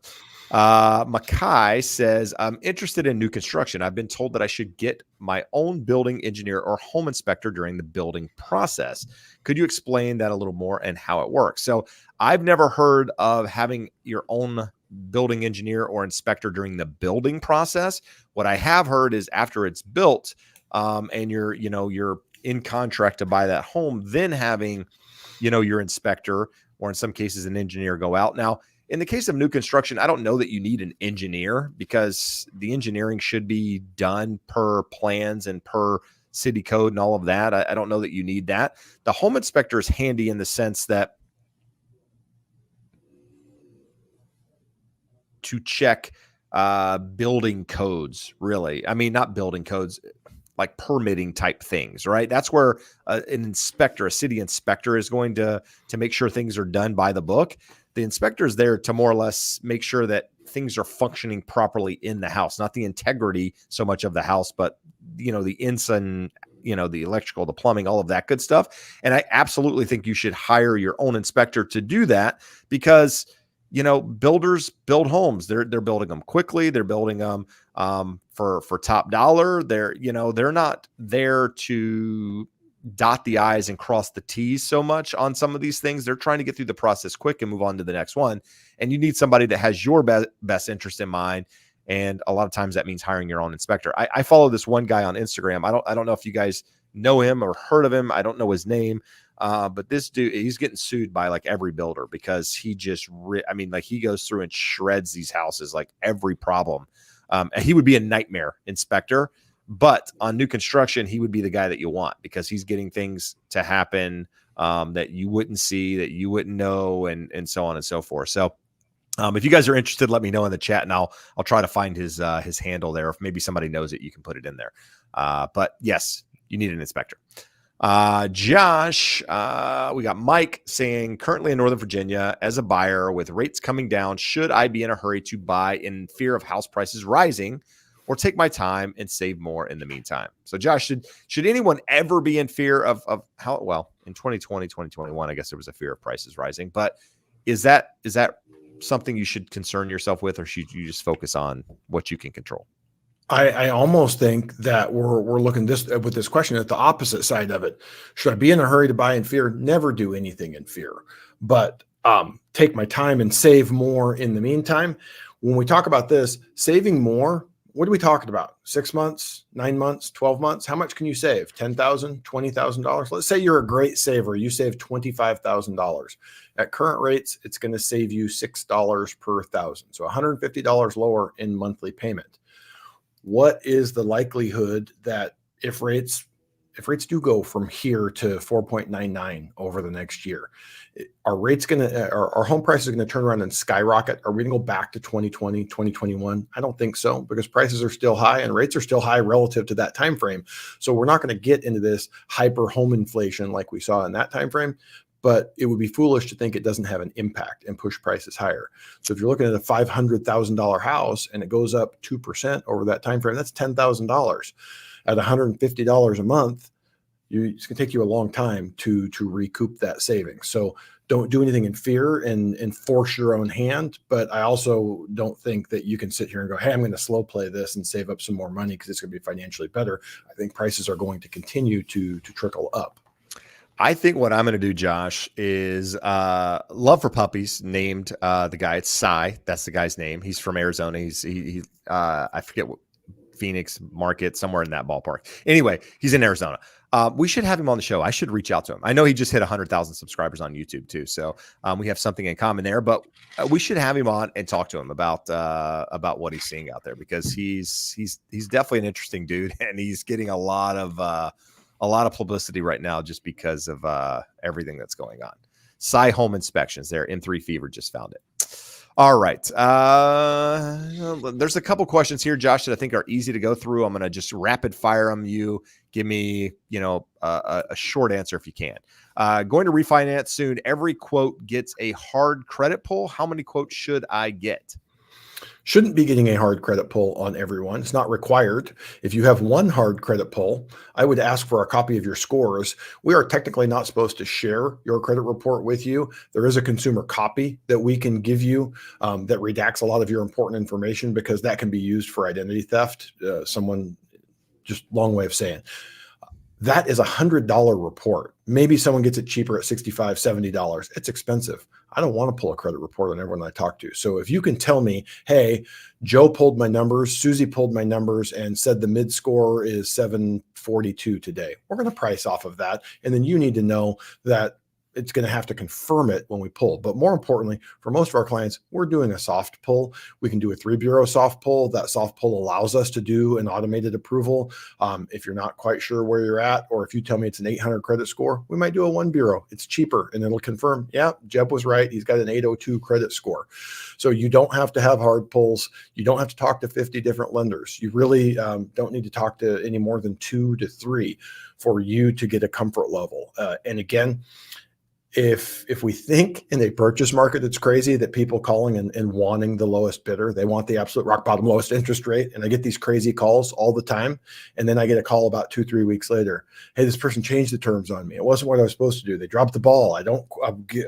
Makai says, I'm interested in new construction. I've been told that I should get my own building engineer or home inspector during the building process. Could you explain that a little more and how it works? So I've never heard of having your own building engineer or inspector during the building process. What I have heard is after it's built and you're in contract to buy that home, then having, your inspector or in some cases an engineer go out. Now, in the case of new construction, I don't know that you need an engineer because the engineering should be done per plans and per city code and all of that. I don't know that you need that. The home inspector is handy in the sense that to check building codes, really. I mean, not building codes, like permitting type things, right? That's where an inspector, a city inspector, is going to make sure things are done by the book. The inspector is there to more or less make sure that things are functioning properly in the house, not the integrity so much of the house, but the inside, the electrical, the plumbing, all of that good stuff. And I absolutely think you should hire your own inspector to do that, because builders build homes. They're building them quickly. They're building them for top dollar. They're not there to dot the I's and cross the T's so much on some of these things. They're trying to get through the process quick and move on to the next one. And you need somebody that has your best interest in mind. And a lot of times that means hiring your own inspector. I follow this one guy on Instagram. I don't know if you guys know him or heard of him. I don't know his name. But this dude, he's getting sued by like every builder because he just, he goes through and shreds these houses, like every problem. And he would be a nightmare inspector, but on new construction, he would be the guy that you want, because he's getting things to happen that you wouldn't see, that you wouldn't know, and so on and so forth. So if you guys are interested, let me know in the chat, and I'll try to find his handle there. If maybe somebody knows it, you can put it in there. But yes, you need an inspector. Josh, we got Mike saying, currently in Northern Virginia as a buyer with rates coming down, should I be in a hurry to buy in fear of house prices rising, or take my time and save more in the meantime? So Josh, should anyone ever be in fear of how, well, in 2020, 2021, I guess there was a fear of prices rising, but is that something you should concern yourself with, or should you just focus on what you can control? I almost think that we're looking with this question at the opposite side of it. Should I be in a hurry to buy in fear? Never do anything in fear, but take my time and save more in the meantime. When we talk about this, saving more, what are we talking about? 6 months, 9 months, 12 months? How much can you save? $10,000, $20,000? Let's say you're a great saver. You save $25,000. At current rates, it's going to save you $6 per thousand. So $150 lower in monthly payment. What is the likelihood that if rates do go from here to 4.99 over the next year, are rates going to, our home prices are going to turn around and skyrocket? Are we going to go back to 2020, 2021? I don't think so, because prices are still high and rates are still high relative to that time frame. So we're not going to get into this hyper home inflation like we saw in that time frame. But it would be foolish to think it doesn't have an impact and push prices higher. So if you're looking at a $500,000 house and it goes up 2% over that time frame, that's $10,000. At $150 a month, it's going to take you a long time to recoup that savings. So don't do anything in fear and force your own hand. But I also don't think that you can sit here and go, hey, I'm going to slow play this and save up some more money because it's going to be financially better. I think prices are going to continue to trickle up. I think what I'm going to do, Josh, is Love for Puppies named the guy. It's Cy. That's the guy's name. He's from Arizona. He I forget what, Phoenix market, somewhere in that ballpark. Anyway, he's in Arizona. We should have him on the show. I should reach out to him. I know he just hit 100,000 subscribers on YouTube too. So we have something in common there, but we should have him on and talk to him about what he's seeing out there, because he's definitely an interesting dude, and he's getting a lot of publicity right now just because of everything that's going on. Cy Home Inspections there. M3 Fever just found it. All right. There's a couple questions here, Josh, that I think are easy to go through. I'm going to just rapid fire them. You give me, a short answer if you can. Going to refinance soon. Every quote gets a hard credit pull. How many quotes should I get? Shouldn't be getting a hard credit pull on everyone. It's not required. If you have one hard credit pull, I would ask for a copy of your scores. We are technically not supposed to share your credit report with you. There is a consumer copy that we can give you that redacts a lot of your important information, because that can be used for identity theft. Just long way of saying that is $100 report. Maybe someone gets it cheaper at $65, $70. It's expensive. I don't want to pull a credit report on everyone I talk to. So if you can tell me, hey, Joe pulled my numbers, Susie pulled my numbers and said the mid score is 742 today, we're going to price off of that. And then you need to know that it's going to have to confirm it when we pull. But more importantly, for most of our clients, we're doing a soft pull. We can do a 3-bureau soft pull. That soft pull allows us to do an automated approval. If you're not quite sure where you're at, or if you tell me it's an 800 credit score, we might do a 1-bureau. It's cheaper and it'll confirm, yeah, Jeb was right. He's got an 802 credit score. So you don't have to have hard pulls. You don't have to talk to 50 different lenders. You really don't need to talk to any more than 2 to 3 for you to get a comfort level. And again, if we think in a purchase market that's crazy, that people calling and wanting the lowest bidder, they want the absolute rock bottom lowest interest rate. And I get these crazy calls all the time. And then I get a call about 2-3 weeks later. Hey, this person changed the terms on me. It wasn't what I was supposed to do. They dropped the ball. I'm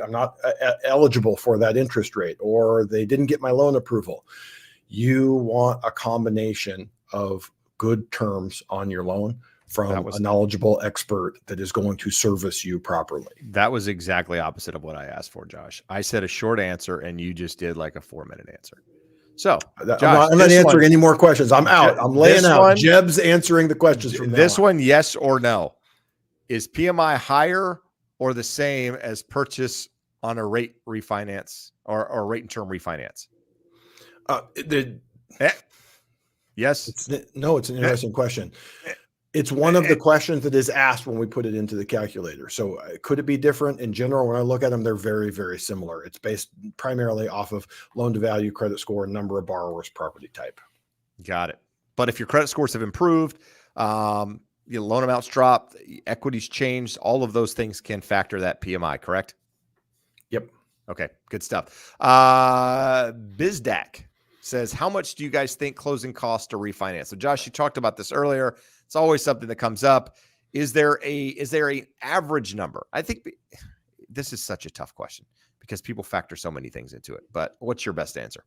not eligible for that interest rate, or they didn't get my loan approval. You want a combination of good terms on your loan from a knowledgeable expert that is going to service you properly. That was exactly opposite of what I asked for, Josh. I said a short answer and you just did like a 4-minute answer. So Josh, I'm not answering any more questions. I'm out. I'm laying out. Jeb's answering the questions from this one. Yes or no? Is PMI higher or the same as purchase on a rate refinance or rate and term refinance? Yes. It's an interesting question. It's one of the questions that is asked when we put it into the calculator. So could it be different? In general, when I look at them, they're very, very similar. It's based primarily off of loan to value, credit score, number of borrowers, property type. Got it. But if your credit scores have improved, your loan amounts dropped, equities changed, all of those things can factor that PMI, correct? Yep. Okay, good stuff. BizDac says, how much do you guys think closing costs to refinance? So Josh, you talked about this earlier. It's always something that comes up. Is there an average number? I think this is such a tough question because people factor so many things into it. But what's your best answer?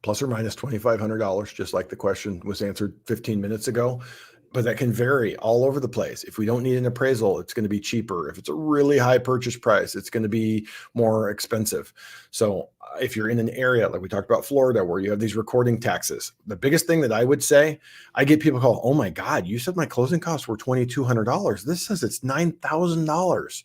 Plus or minus $2,500, just like the question was answered 15 minutes ago. But that can vary all over the place. If we don't need an appraisal, it's going to be cheaper. If it's a really high purchase price, it's going to be more expensive. So if you're in an area like we talked about Florida, where you have these recording taxes, the biggest thing that I would say, I get people call, oh my God, you said my closing costs were $2,200. This says it's $9,000.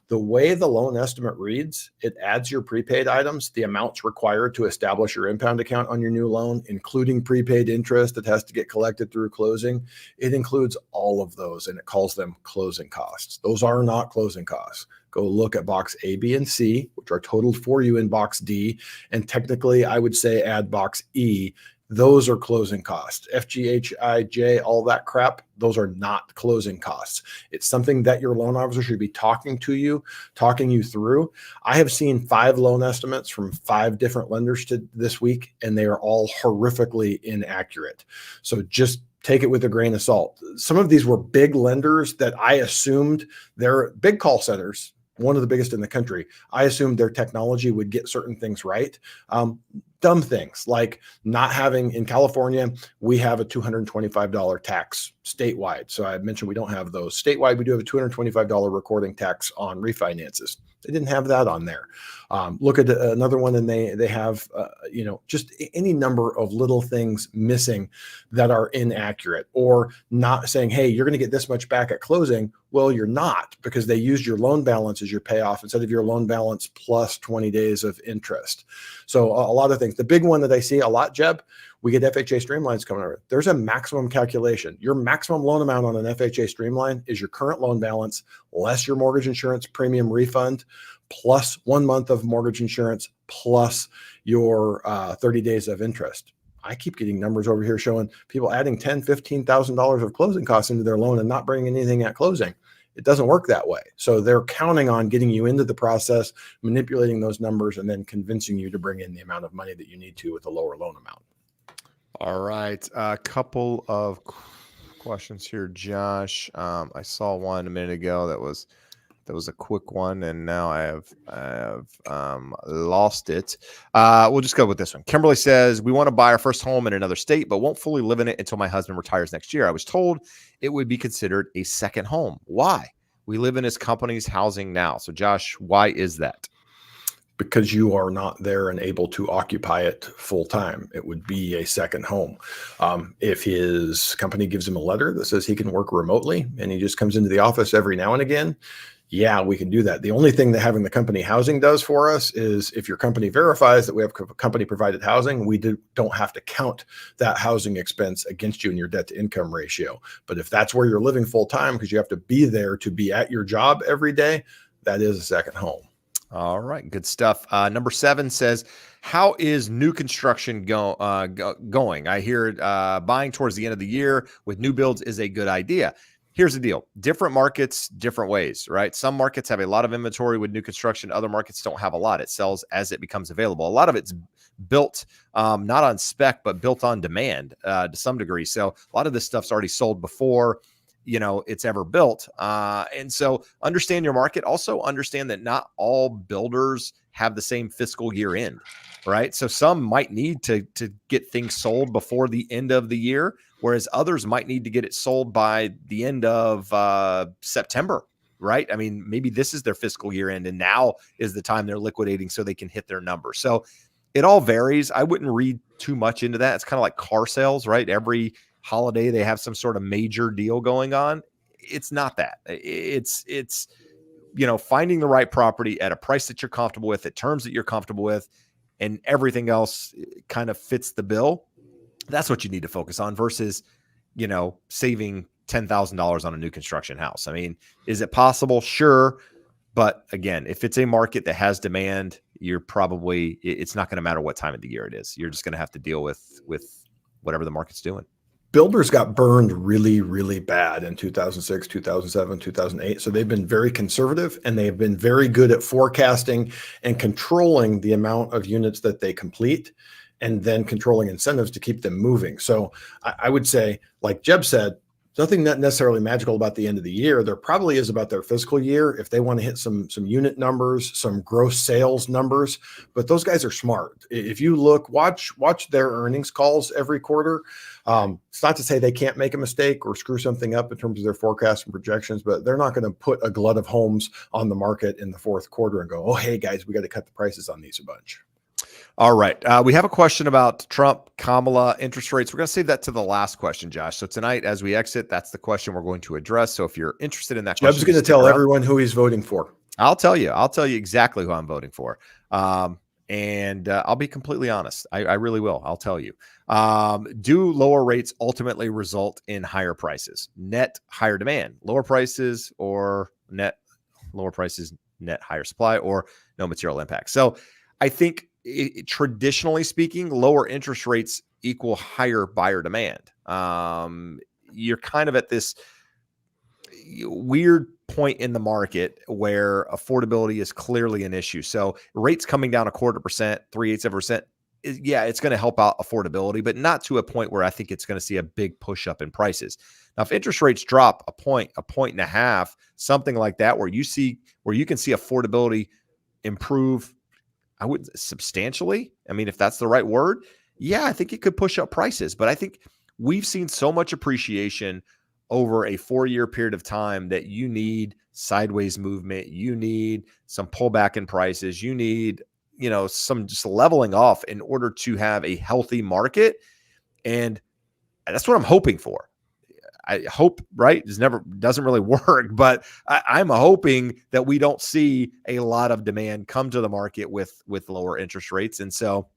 The way the loan estimate reads, it adds your prepaid items, the amounts required to establish your impound account on your new loan, including prepaid interest that has to get collected through closing. It includes all of those, and it calls them closing costs. Those are not closing costs. Go look at box A, B, and C, which are totaled for you in box D. And technically, I would say add box E. Those are closing costs. F, G, H, I, J, all that crap, those are not closing costs. It's something that your loan officer should be talking you through. I have seen 5 loan estimates from 5 different lenders this week, and they are all horrifically inaccurate. So just take it with a grain of salt. Some of these were big lenders that I assumed they're big call centers, one of the biggest in the country. I assumed their technology would get certain things right. Dumb things like not having, in California, we have a $225 tax statewide. So I mentioned we don't have those. Statewide, we do have a $225 recording tax on refinances. They didn't have that on there. Look at another one, and they have, just any number of little things missing that are inaccurate, or not saying, hey, you're going to get this much back at closing. Well, you're not, because they used your loan balance as your payoff instead of your loan balance plus 20 days of interest. So a lot of things. The big one that I see a lot, Jeb, we get FHA streamlines coming over. There's a maximum calculation. Your maximum loan amount on an FHA streamline is your current loan balance less your mortgage insurance premium refund plus 1 month of mortgage insurance plus your 30 days of interest. I keep getting numbers over here showing people adding $10,000, $15,000 of closing costs into their loan and not bringing anything at closing. It doesn't work that way. So they're counting on getting you into the process, manipulating those numbers, and then convincing you to bring in the amount of money that you need to with a lower loan amount. All right. A couple of questions here, Josh. I saw one a minute ago that was a quick one, and now I have lost it. We'll just go with this one. Kimberly says, we want to buy our first home in another state, but won't fully live in it until my husband retires next year. I was told it would be considered a second home. Why? We live in his company's housing now. So Josh, why is that? Because you are not there and able to occupy it full time. It would be a second home. If his company gives him a letter that says he can work remotely and he just comes into the office every now and again, Yeah, we can do that. The only thing that having the company housing does for us is if your company verifies that we have company provided housing, we don't have to count that housing expense against you in your debt to income ratio. But if that's where you're living full time because you have to be there to be at your job every day, that is a second home. All right, good stuff. Number 7 says, how is new construction going? I hear buying towards the end of the year with new builds is a good idea. Here's the deal. Different markets, different ways, right? Some markets have a lot of inventory with new construction. Other markets don't have a lot. It sells as it becomes available. A lot of it's built not on spec, but built on demand to some degree. So a lot of this stuff's already sold before it's ever built. And so understand your market. Also understand that not all builders have the same fiscal year end, right? So some might need to get things sold before the end of the year, whereas others might need to get it sold by the end of September, right? I mean, maybe this is their fiscal year end and now is the time they're liquidating so they can hit their number. So it all varies. I wouldn't read too much into that. It's kind of like car sales, right? Every holiday they have some sort of major deal going on. It's not that. It's finding the right property at a price that you're comfortable with, at terms that you're comfortable with, and everything else kind of fits the bill. That's what you need to focus on versus saving $10,000 on a new construction house. I mean, is it possible? Sure. But again, if it's a market that has demand, it's not going to matter what time of the year it is. You're just going to have to deal with whatever the market's doing. Builders got burned really, really bad in 2006, 2007, 2008. So they've been very conservative and they've been very good at forecasting and controlling the amount of units that they complete and then controlling incentives to keep them moving. So I would say, like Jeb said, nothing not necessarily magical about the end of the year. There probably is about their fiscal year if they want to hit some unit numbers, some gross sales numbers. But those guys are smart. If you watch their earnings calls every quarter. It's not to say they can't make a mistake or screw something up in terms of their forecasts and projections, but they're not going to put a glut of homes on the market in the fourth quarter and go, oh, hey guys, we got to cut the prices on these a bunch. All right. We have a question about Trump, Kamala, interest rates. We're going to save that to the last question, Josh. So tonight, as we exit, that's the question we're going to address. So if you're interested in that question, Jeb's going to tell everyone who he's voting for. I'll tell you exactly who I'm voting for. And I'll be completely honest. I really will. I'll tell you. Do lower rates ultimately result in higher prices? Net higher demand, lower prices, or net lower prices, net higher supply, or no material impact? So I think traditionally speaking, lower interest rates equal higher buyer demand. You're kind of at this weird point in the market where affordability is clearly an issue. So rates coming down 0.25%, 0.375%, yeah, it's going to help out affordability, but not to a point where I think it's going to see a big push up in prices. Now, if interest rates drop a point and a half, something like that, where you can see affordability improve, I wouldn't substantially. I mean, if that's the right word, yeah, I think it could push up prices. But I think we've seen so much appreciation over a 4-year period of time that you need sideways movement. You need some pullback in prices. You need, some just leveling off in order to have a healthy market. And that's what I'm hoping for. I hope, right? It doesn't really work, but I'm hoping that we don't see a lot of demand come to the market with lower interest rates. And so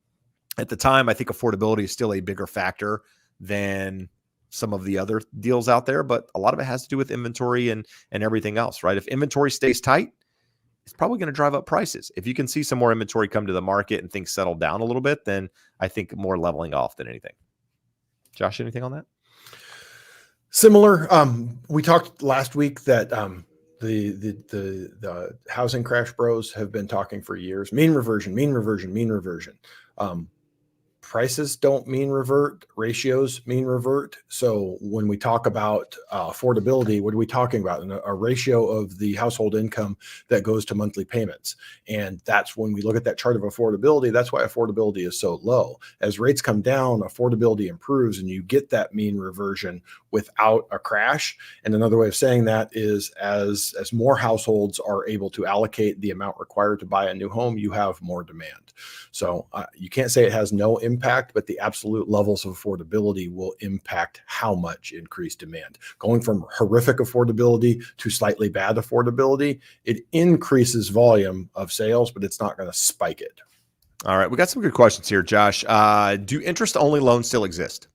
at the time, I think affordability is still a bigger factor than some of the other deals out there, but a lot of it has to do with inventory and everything else, right? If inventory stays tight, it's probably going to drive up prices. If you can see some more inventory come to the market and things settle down a little bit, then I think more leveling off than anything. Josh, anything on that? Similar. We talked last week that the housing crash bros have been talking for years. Mean reversion, mean reversion, mean reversion. Prices don't mean revert, ratios mean revert. So when we talk about affordability, what are we talking about? A ratio of the household income that goes to monthly payments. And that's when we look at that chart of affordability, that's why affordability is so low. As rates come down, affordability improves and you get that mean reversion without a crash. And another way of saying that is as more households are able to allocate the amount required to buy a new home, you have more demand. So you can't say it has no impact impact, but the absolute levels of affordability will impact how much increased demand. Going from horrific affordability to slightly bad affordability, it increases volume of sales, but it's not going to spike it. All right. We got some good questions here, Josh. Do interest-only loans still exist?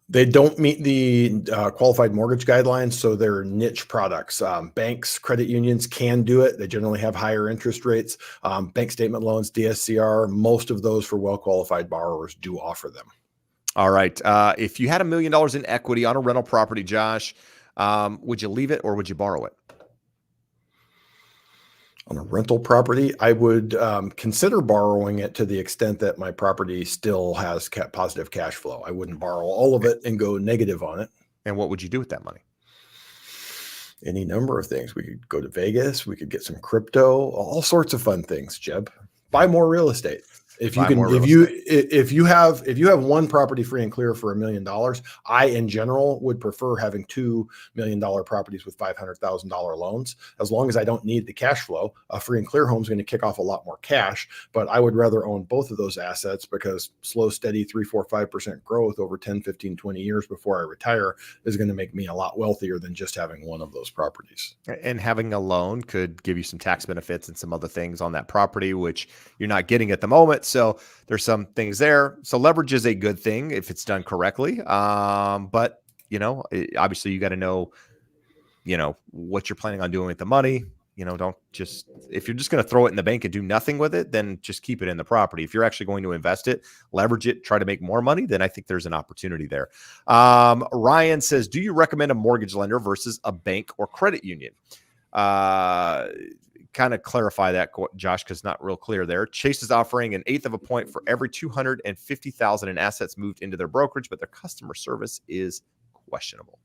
They don't meet the qualified mortgage guidelines, so they're niche products. Banks, credit unions can do it. They generally have higher interest rates. Bank statement loans, DSCR, most of those for well-qualified borrowers do offer them. All right. If you had $1 million in equity on a rental property, Josh, would you leave it or would you borrow it? On a rental property, I would consider borrowing it to the extent that my property still has positive cash flow. I wouldn't borrow all of it and go negative on it. And what would you do with that money? Any number of things. We could go to Vegas. We could get some crypto, all sorts of fun things, Jeb. Buy more real estate. If you have one property free and clear for $1 million, I in general would prefer having $2 million properties with $500,000 loans. As long as I don't need the cash flow, a free and clear home is going to kick off a lot more cash. But I would rather own both of those assets because slow, steady 3, 4, 5% growth over 10, 15, 20 years before I retire is going to make me a lot wealthier than just having one of those properties. And having a loan could give you some tax benefits and some other things on that property, which you're not getting at the moment. So there's some things there. So leverage is a good thing if it's done correctly. But obviously you got to know, what you're planning on doing with the money. Don't just, if you're just going to throw it in the bank and do nothing with it, then just keep it in the property. If you're actually going to invest it, leverage it, try to make more money, then I think there's an opportunity there. Ryan says, do you recommend a mortgage lender versus a bank or credit union? Kind of clarify that, Josh, because not real clear there. Chase is offering 1/8 of a point for every $250,000 in assets moved into their brokerage, but their customer service is questionable.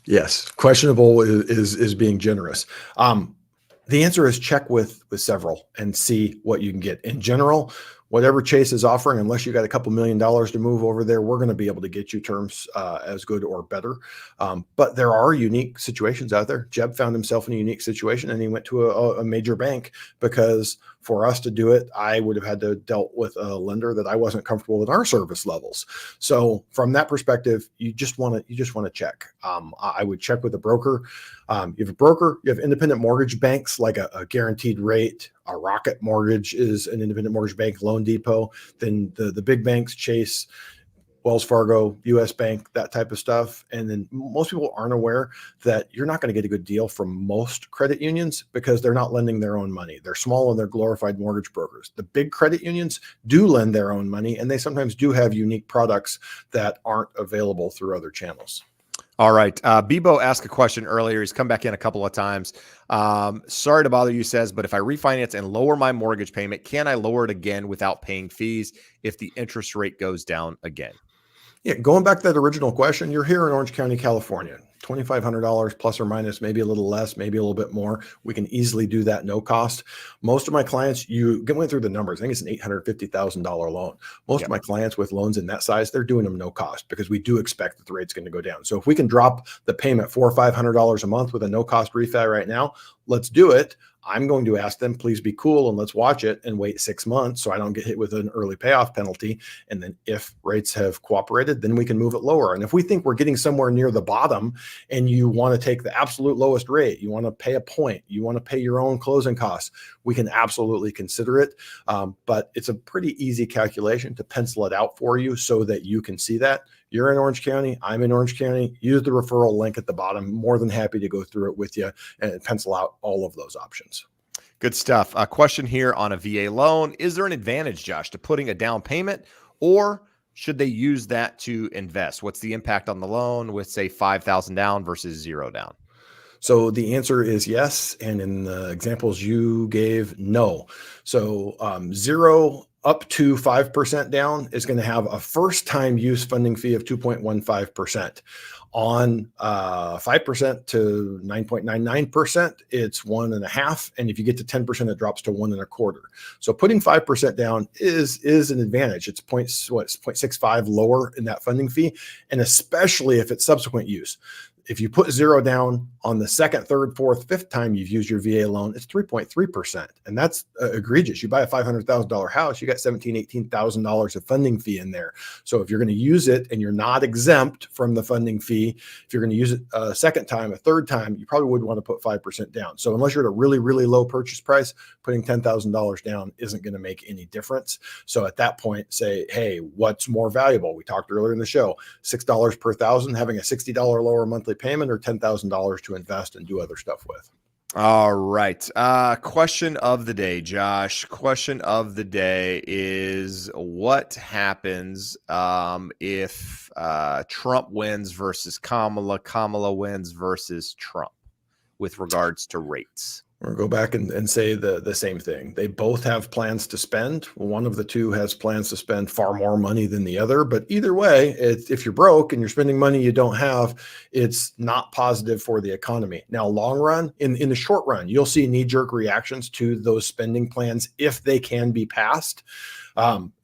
Yes, questionable is being generous. The answer is check with several and see what you can get. In general, whatever Chase is offering, unless you got a couple $1 million to move over there, we're going to be able to get you terms as good or better. But there are unique situations out there. Jeb found himself in a unique situation and he went to a major bank because for us to do it, I would have had to dealt with a lender that I wasn't comfortable with our service levels. So from that perspective, you just want to check. I would check with a broker. You have a broker, you have independent mortgage banks like a guaranteed rate. A Rocket Mortgage is an independent mortgage bank, Loan Depot. Then the big banks, Chase, Wells Fargo, US Bank, that type of stuff. And then most people aren't aware that you're not going to get a good deal from most credit unions because they're not lending their own money. They're small and they're glorified mortgage brokers. The big credit unions do lend their own money, and they sometimes do have unique products that aren't available through other channels. All right. Bebo asked a question earlier. He's come back in a couple of times. Sorry to bother you, says, but if I refinance and lower my mortgage payment, can I lower it again without paying fees if the interest rate goes down again? Yeah, going back to that original question, you're here in Orange County, California, $2,500 plus or minus, maybe a little less, maybe a little bit more. We can easily do that, no cost. Most of my clients, you went through the numbers. I think it's an $850,000 loan. Most of my clients with loans in that size, they're doing them no cost because we do expect that the rate's going to go down. So if we can drop the payment $400 or $500 a month with a no cost refi right now, let's do it. I'm going to ask them, please be cool and let's watch it and wait 6 months so I don't get hit with an early payoff penalty. And then if rates have cooperated, then we can move it lower. And if we think we're getting somewhere near the bottom and you want to take the absolute lowest rate, you want to pay a point, you want to pay your own closing costs, we can absolutely consider it. But it's a pretty easy calculation to pencil it out for you so that you can see that. You're in Orange County, I'm in Orange County. Use the referral link at the bottom. More than happy to go through it with you and pencil out all of those options. Good stuff. A question here on a VA loan. Is there an advantage, Josh, to putting a down payment, or should they use that to invest? What's the impact on the loan with, say, 5,000 down versus 0 down? So the answer is yes. And in the examples you gave, no. So 0 up to 5% down is going to have a first time use funding fee of 2.15%. On 5% to 9.99%, it's 1.5%. And if you get to 10%, it drops to 1.25%. So putting 5% down is an advantage. It's 0.65 lower in that funding fee. And especially if it's subsequent use. If you put zero down on the second, third, fourth, fifth time you've used your VA loan, it's 3.3%. And that's egregious. You buy a $500,000 house, you got $17,000, $18,000 of funding fee in there. So if you're going to use it and you're not exempt from the funding fee, if you're going to use it a second time, a third time, you probably would want to put 5% down. So unless you're at a really, really low purchase price, putting $10,000 down isn't going to make any difference. So at that point, say, hey, what's more valuable? We talked earlier in the show, $6 per thousand, having a $60 lower monthly payment, or $10,000 to invest and do other stuff with. All right. Question of the day, Josh. Question of the day is, what happens if Trump wins versus Kamala wins versus Trump with regards to rates? Or go back and say the same thing. They both have plans to spend. One of the two has plans to spend far more money than the other. But either way, if you're broke and you're spending money you don't have, it's not positive for the economy. Now, long run, in the short run, you'll see knee-jerk reactions to those spending plans if they can be passed.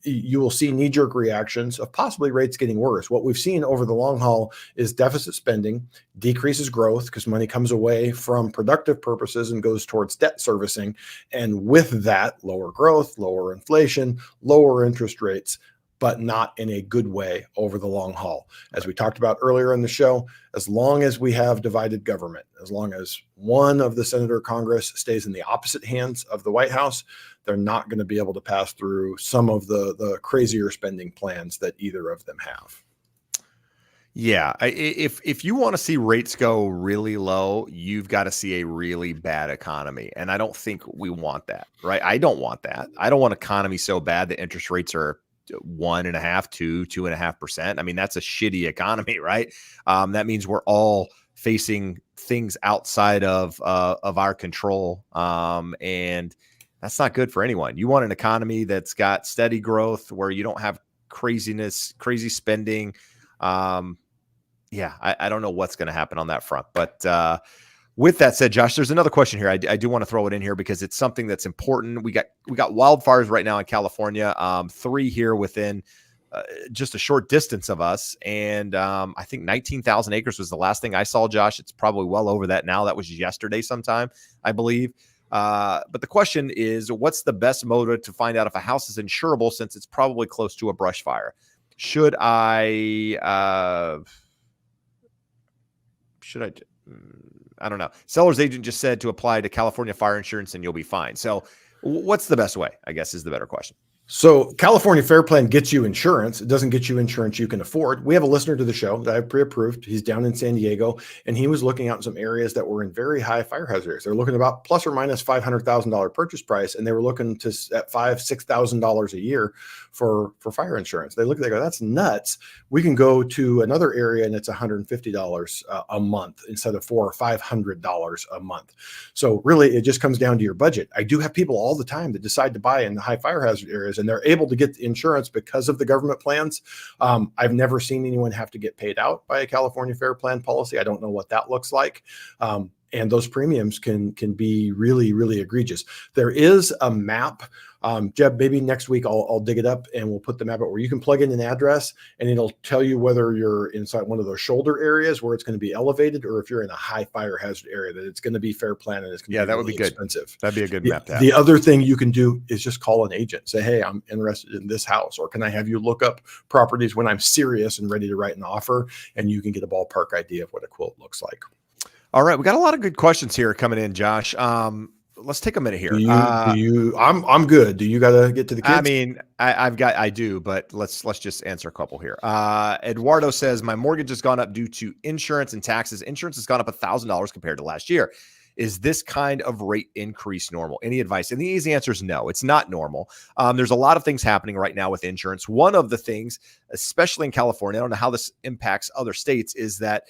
You will see knee-jerk reactions of possibly rates getting worse. What we've seen over the long haul is deficit spending decreases growth because money comes away from productive purposes and goes towards debt servicing. And with that, lower growth, lower inflation, lower interest rates, but not in a good way over the long haul. As we talked about earlier in the show, as long as we have divided government, as long as one of the Senate or Congress stays in the opposite hands of the White House, they're not going to be able to pass through some of the crazier spending plans that either of them have. Yeah, if you want to see rates go really low, you've got to see a really bad economy. And I don't think we want that, right? I don't want that. I don't want economy so bad that interest rates are 1.5%, 2.5%. I mean, that's a shitty economy, right? That means we're all facing things outside of our control. And that's not good for anyone. You want an economy that's got steady growth where you don't have crazy spending. I don't know what's going to happen on that front. But with that said, Josh, there's another question here. I do want to throw it in here because it's something that's important. We got wildfires right now in California, 3 here within just a short distance of us. And I think 19,000 acres was the last thing I saw, Josh. It's probably well over that now. That was yesterday sometime, I believe. But the question is, what's the best mode to find out if a house is insurable since it's probably close to a brush fire? Should I don't know. Seller's agent just said to apply to California fire insurance and you'll be fine. So what's the best way, I guess, is the better question. So California Fair Plan gets you insurance. It doesn't get you insurance you can afford. We have a listener to the show that I've pre-approved. He's down in San Diego, and he was looking out in some areas that were in very high fire hazard areas. They're looking about plus or minus $500,000 purchase price, and they were looking to at $5,000-$6,000 a year for fire insurance. They go, that's nuts. We can go to another area and it's $150 a month instead of $400 or $500 a month. So really, it just comes down to your budget. I do have people all the time that decide to buy in the high fire hazard areas, and they're able to get the insurance because of the government plans. I've never seen anyone have to get paid out by a California Fair Plan policy. I don't know what that looks like. And those premiums can be really, really egregious. There is a map. Jeb, maybe next week I'll dig it up and we'll put the map out where you can plug in an address and it'll tell you whether you're inside one of those shoulder areas where it's going to be elevated, or if you're in a high fire hazard area that it's going to be fair plan and it's going to be that would be good. Expensive. That'd be a good map to have. The other thing you can do is just call an agent. Say, hey, I'm interested in this house, or can I have you look up properties when I'm serious and ready to write an offer? And you can get a ballpark idea of what a quote looks like. All right, we got a lot of good questions here coming in, Josh. Let's take a minute here. I'm good. Do you got to get to the kids? I mean, I do, but let's just answer a couple here. Eduardo says, my mortgage has gone up due to insurance and taxes. Insurance has gone up $1,000 compared to last year. Is this kind of rate increase normal? Any advice? And the easy answer is no, it's not normal. There's a lot of things happening right now with insurance. One of the things, especially in California, I don't know how this impacts other states, is that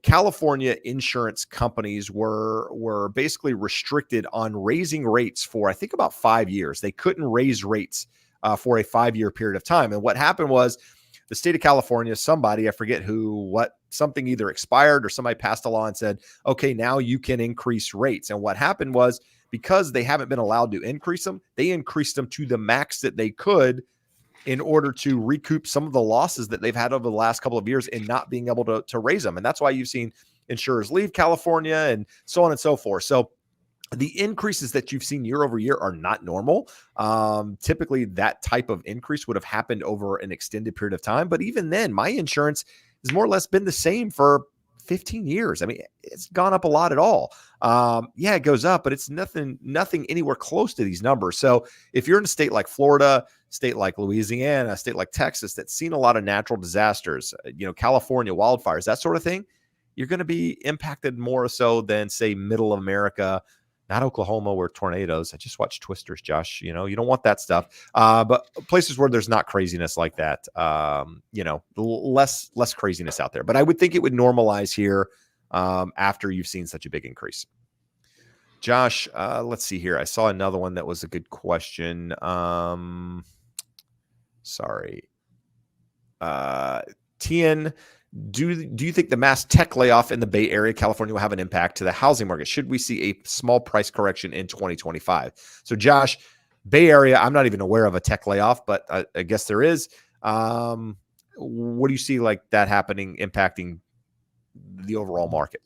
California insurance companies were basically restricted on raising rates for, I think, about 5 years. They couldn't raise rates for a 5-year period of time. And what happened was the state of California, somebody, I forget something either expired or somebody passed a law and said, okay, now you can increase rates. And what happened was, because they haven't been allowed to increase them, they increased them to the max that they could in order to recoup some of the losses that they've had over the last couple of years in not being able to raise them. And that's why you've seen insurers leave California and so on and so forth. So the increases that you've seen year over year are not normal. Typically, that type of increase would have happened over an extended period of time. But even then, my insurance has more or less been the same for 15 years. I mean, it's gone up a lot at all. Yeah, it goes up, but it's nothing anywhere close to these numbers. So if you're in a state like Florida, state like Louisiana, a state like Texas that's seen a lot of natural disasters, California, wildfires, that sort of thing, you're going to be impacted more so than, say, middle America, not Oklahoma where tornadoes. I just watched Twisters, Josh. You don't want that stuff. But places where there's not craziness like that, less craziness out there. But I would think it would normalize here after you've seen such a big increase. Josh, let's see here. I saw another one that was a good question. Sorry. Tien, do you think the mass tech layoff in the Bay Area, California, will have an impact to the housing market? Should we see a small price correction in 2025? So, Josh, Bay Area, I'm not even aware of a tech layoff, but I guess there is. What do you see like that happening, impacting the overall market?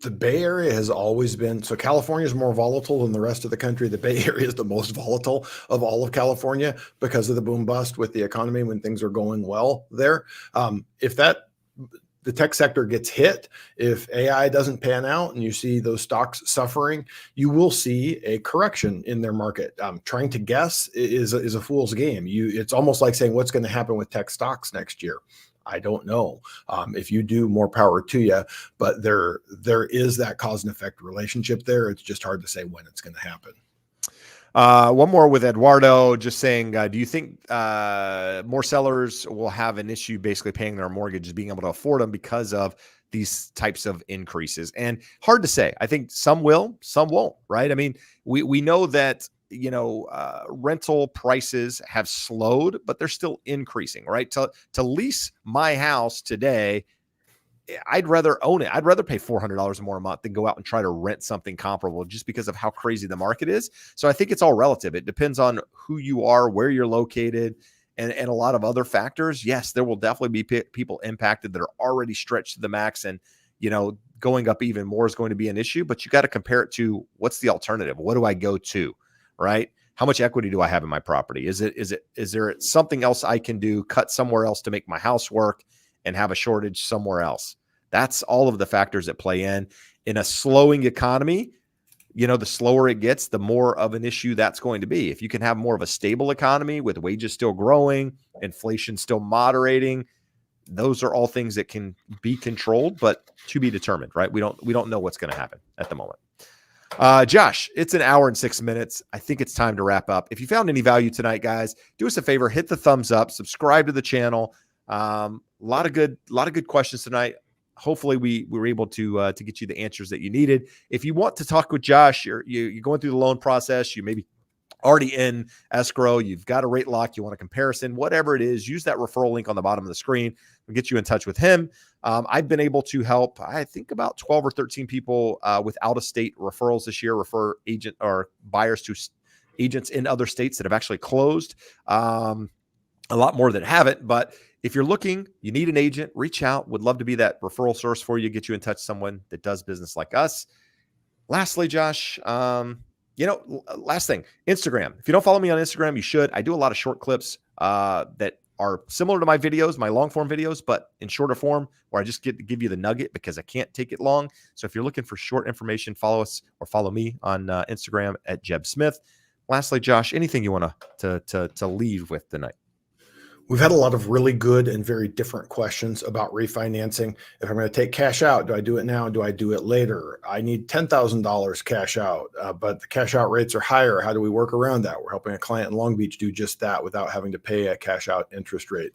The Bay Area has always been, so California is more volatile than the rest of the country. The Bay Area is the most volatile of all of California because of the boom bust with the economy when things are going well there. If the tech sector gets hit, if AI doesn't pan out and you see those stocks suffering, you will see a correction in their market. Trying to guess is a fool's game. It's almost like saying what's going to happen with tech stocks next year. I don't know. If you do, more power to you, but there is that cause and effect relationship there. It's just hard to say when it's going to happen. One more with Eduardo, just saying, do you think more sellers will have an issue basically paying their mortgages, being able to afford them because of these types of increases? And hard to say. I think some will, some won't, right? I mean, we know that rental prices have slowed, but they're still increasing, right? To lease my house today, I'd rather own it. I'd rather pay $400 more a month than go out and try to rent something comparable just because of how crazy the market is. So I think it's all relative. It depends on who you are, where you're located, and a lot of other factors. Yes, there will definitely be people impacted that are already stretched to the max, and going up even more is going to be an issue, but you got to compare it to what's the alternative? What do I go to? Right? How much equity do I have in my property? Is there something else I can do, cut somewhere else to make my house work and have a shortage somewhere else? That's all of the factors that play in a slowing economy. The slower it gets, the more of an issue that's going to be. If you can have more of a stable economy with wages still growing, inflation still moderating, those are all things that can be controlled, but to be determined, right? We don't know what's going to happen at the moment. Josh, it's an hour and 6 minutes. I think it's time to wrap up. If you found any value tonight, guys, do us a favor, hit the thumbs up, subscribe to the channel. A lot of good questions tonight. Hopefully we were able to get you the answers that you needed. If you want to talk with Josh, you're going through the loan process, you maybe already in escrow, you've got a rate lock, you want a comparison, whatever it is, use that referral link on the bottom of the screen. We'll get you in touch with him. I've been able to help, I think, about 12 or 13 people with out-of-state referrals this year, refer agent or buyers to agents in other states that have actually closed. A lot more that haven't, but if you're looking, you need an agent, reach out. Would love to be that referral source for you, get you in touch with someone that does business like us. Lastly, Josh, last thing, Instagram. If you don't follow me on Instagram, you should. I do a lot of short clips that are similar to my videos, my long form videos, but in shorter form, where I just get to give you the nugget because I can't take it long. So if you're looking for short information, follow us or follow me on Instagram at Jeb Smith. Lastly, Josh, anything you want to leave with tonight? We've had a lot of really good and very different questions about refinancing. If I'm going to take cash out, do I do it now? Do I do it later? I need $10,000 cash out, but the cash out rates are higher. How do we work around that? We're helping a client in Long Beach do just that without having to pay a cash out interest rate.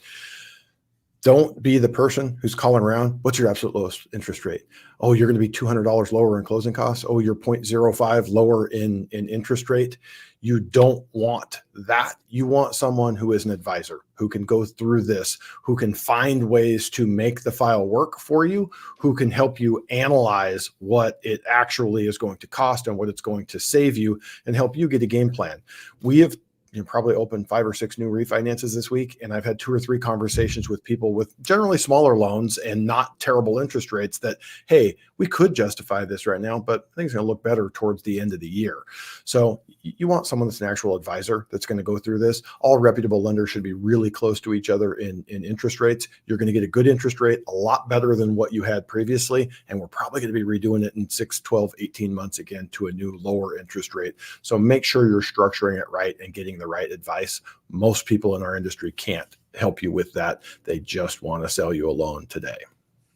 Don't be the person who's calling around. What's your absolute lowest interest rate? Oh, you're going to be $200 lower in closing costs. Oh, you're 0.05 lower in interest rate. You don't want that. You want someone who is an advisor, who can go through this, who can find ways to make the file work for you, who can help you analyze what it actually is going to cost and what it's going to save you and help you get a game plan. We have probably opened 5 or 6 new refinances this week. And I've had 2 or 3 conversations with people with generally smaller loans and not terrible interest rates that, hey, we could justify this right now, but I think it's going to look better towards the end of the year. So you want someone that's an actual advisor that's going to go through this. All reputable lenders should be really close to each other in interest rates. You're going to get a good interest rate, a lot better than what you had previously. And we're probably going to be redoing it in 6, 12, 18 months again to a new lower interest rate. So make sure you're structuring it right and getting the right advice. Most people in our industry can't help you with that. They just want to sell you a loan today.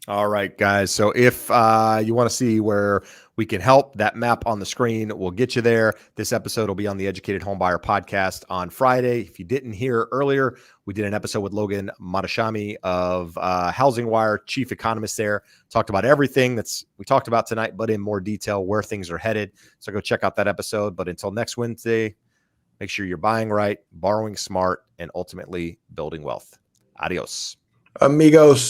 All right, guys. So if you want to see where we can help, that map on the screen will get you there. This episode will be on the Educated Homebuyer podcast on Friday. If you didn't hear earlier, we did an episode with Logan Matashami of Housing Wire, chief economist there. Talked about everything we talked about tonight, but in more detail, where things are headed. So go check out that episode. But until next Wednesday, make sure you're buying right, borrowing smart, and ultimately building wealth. Adios. Amigos.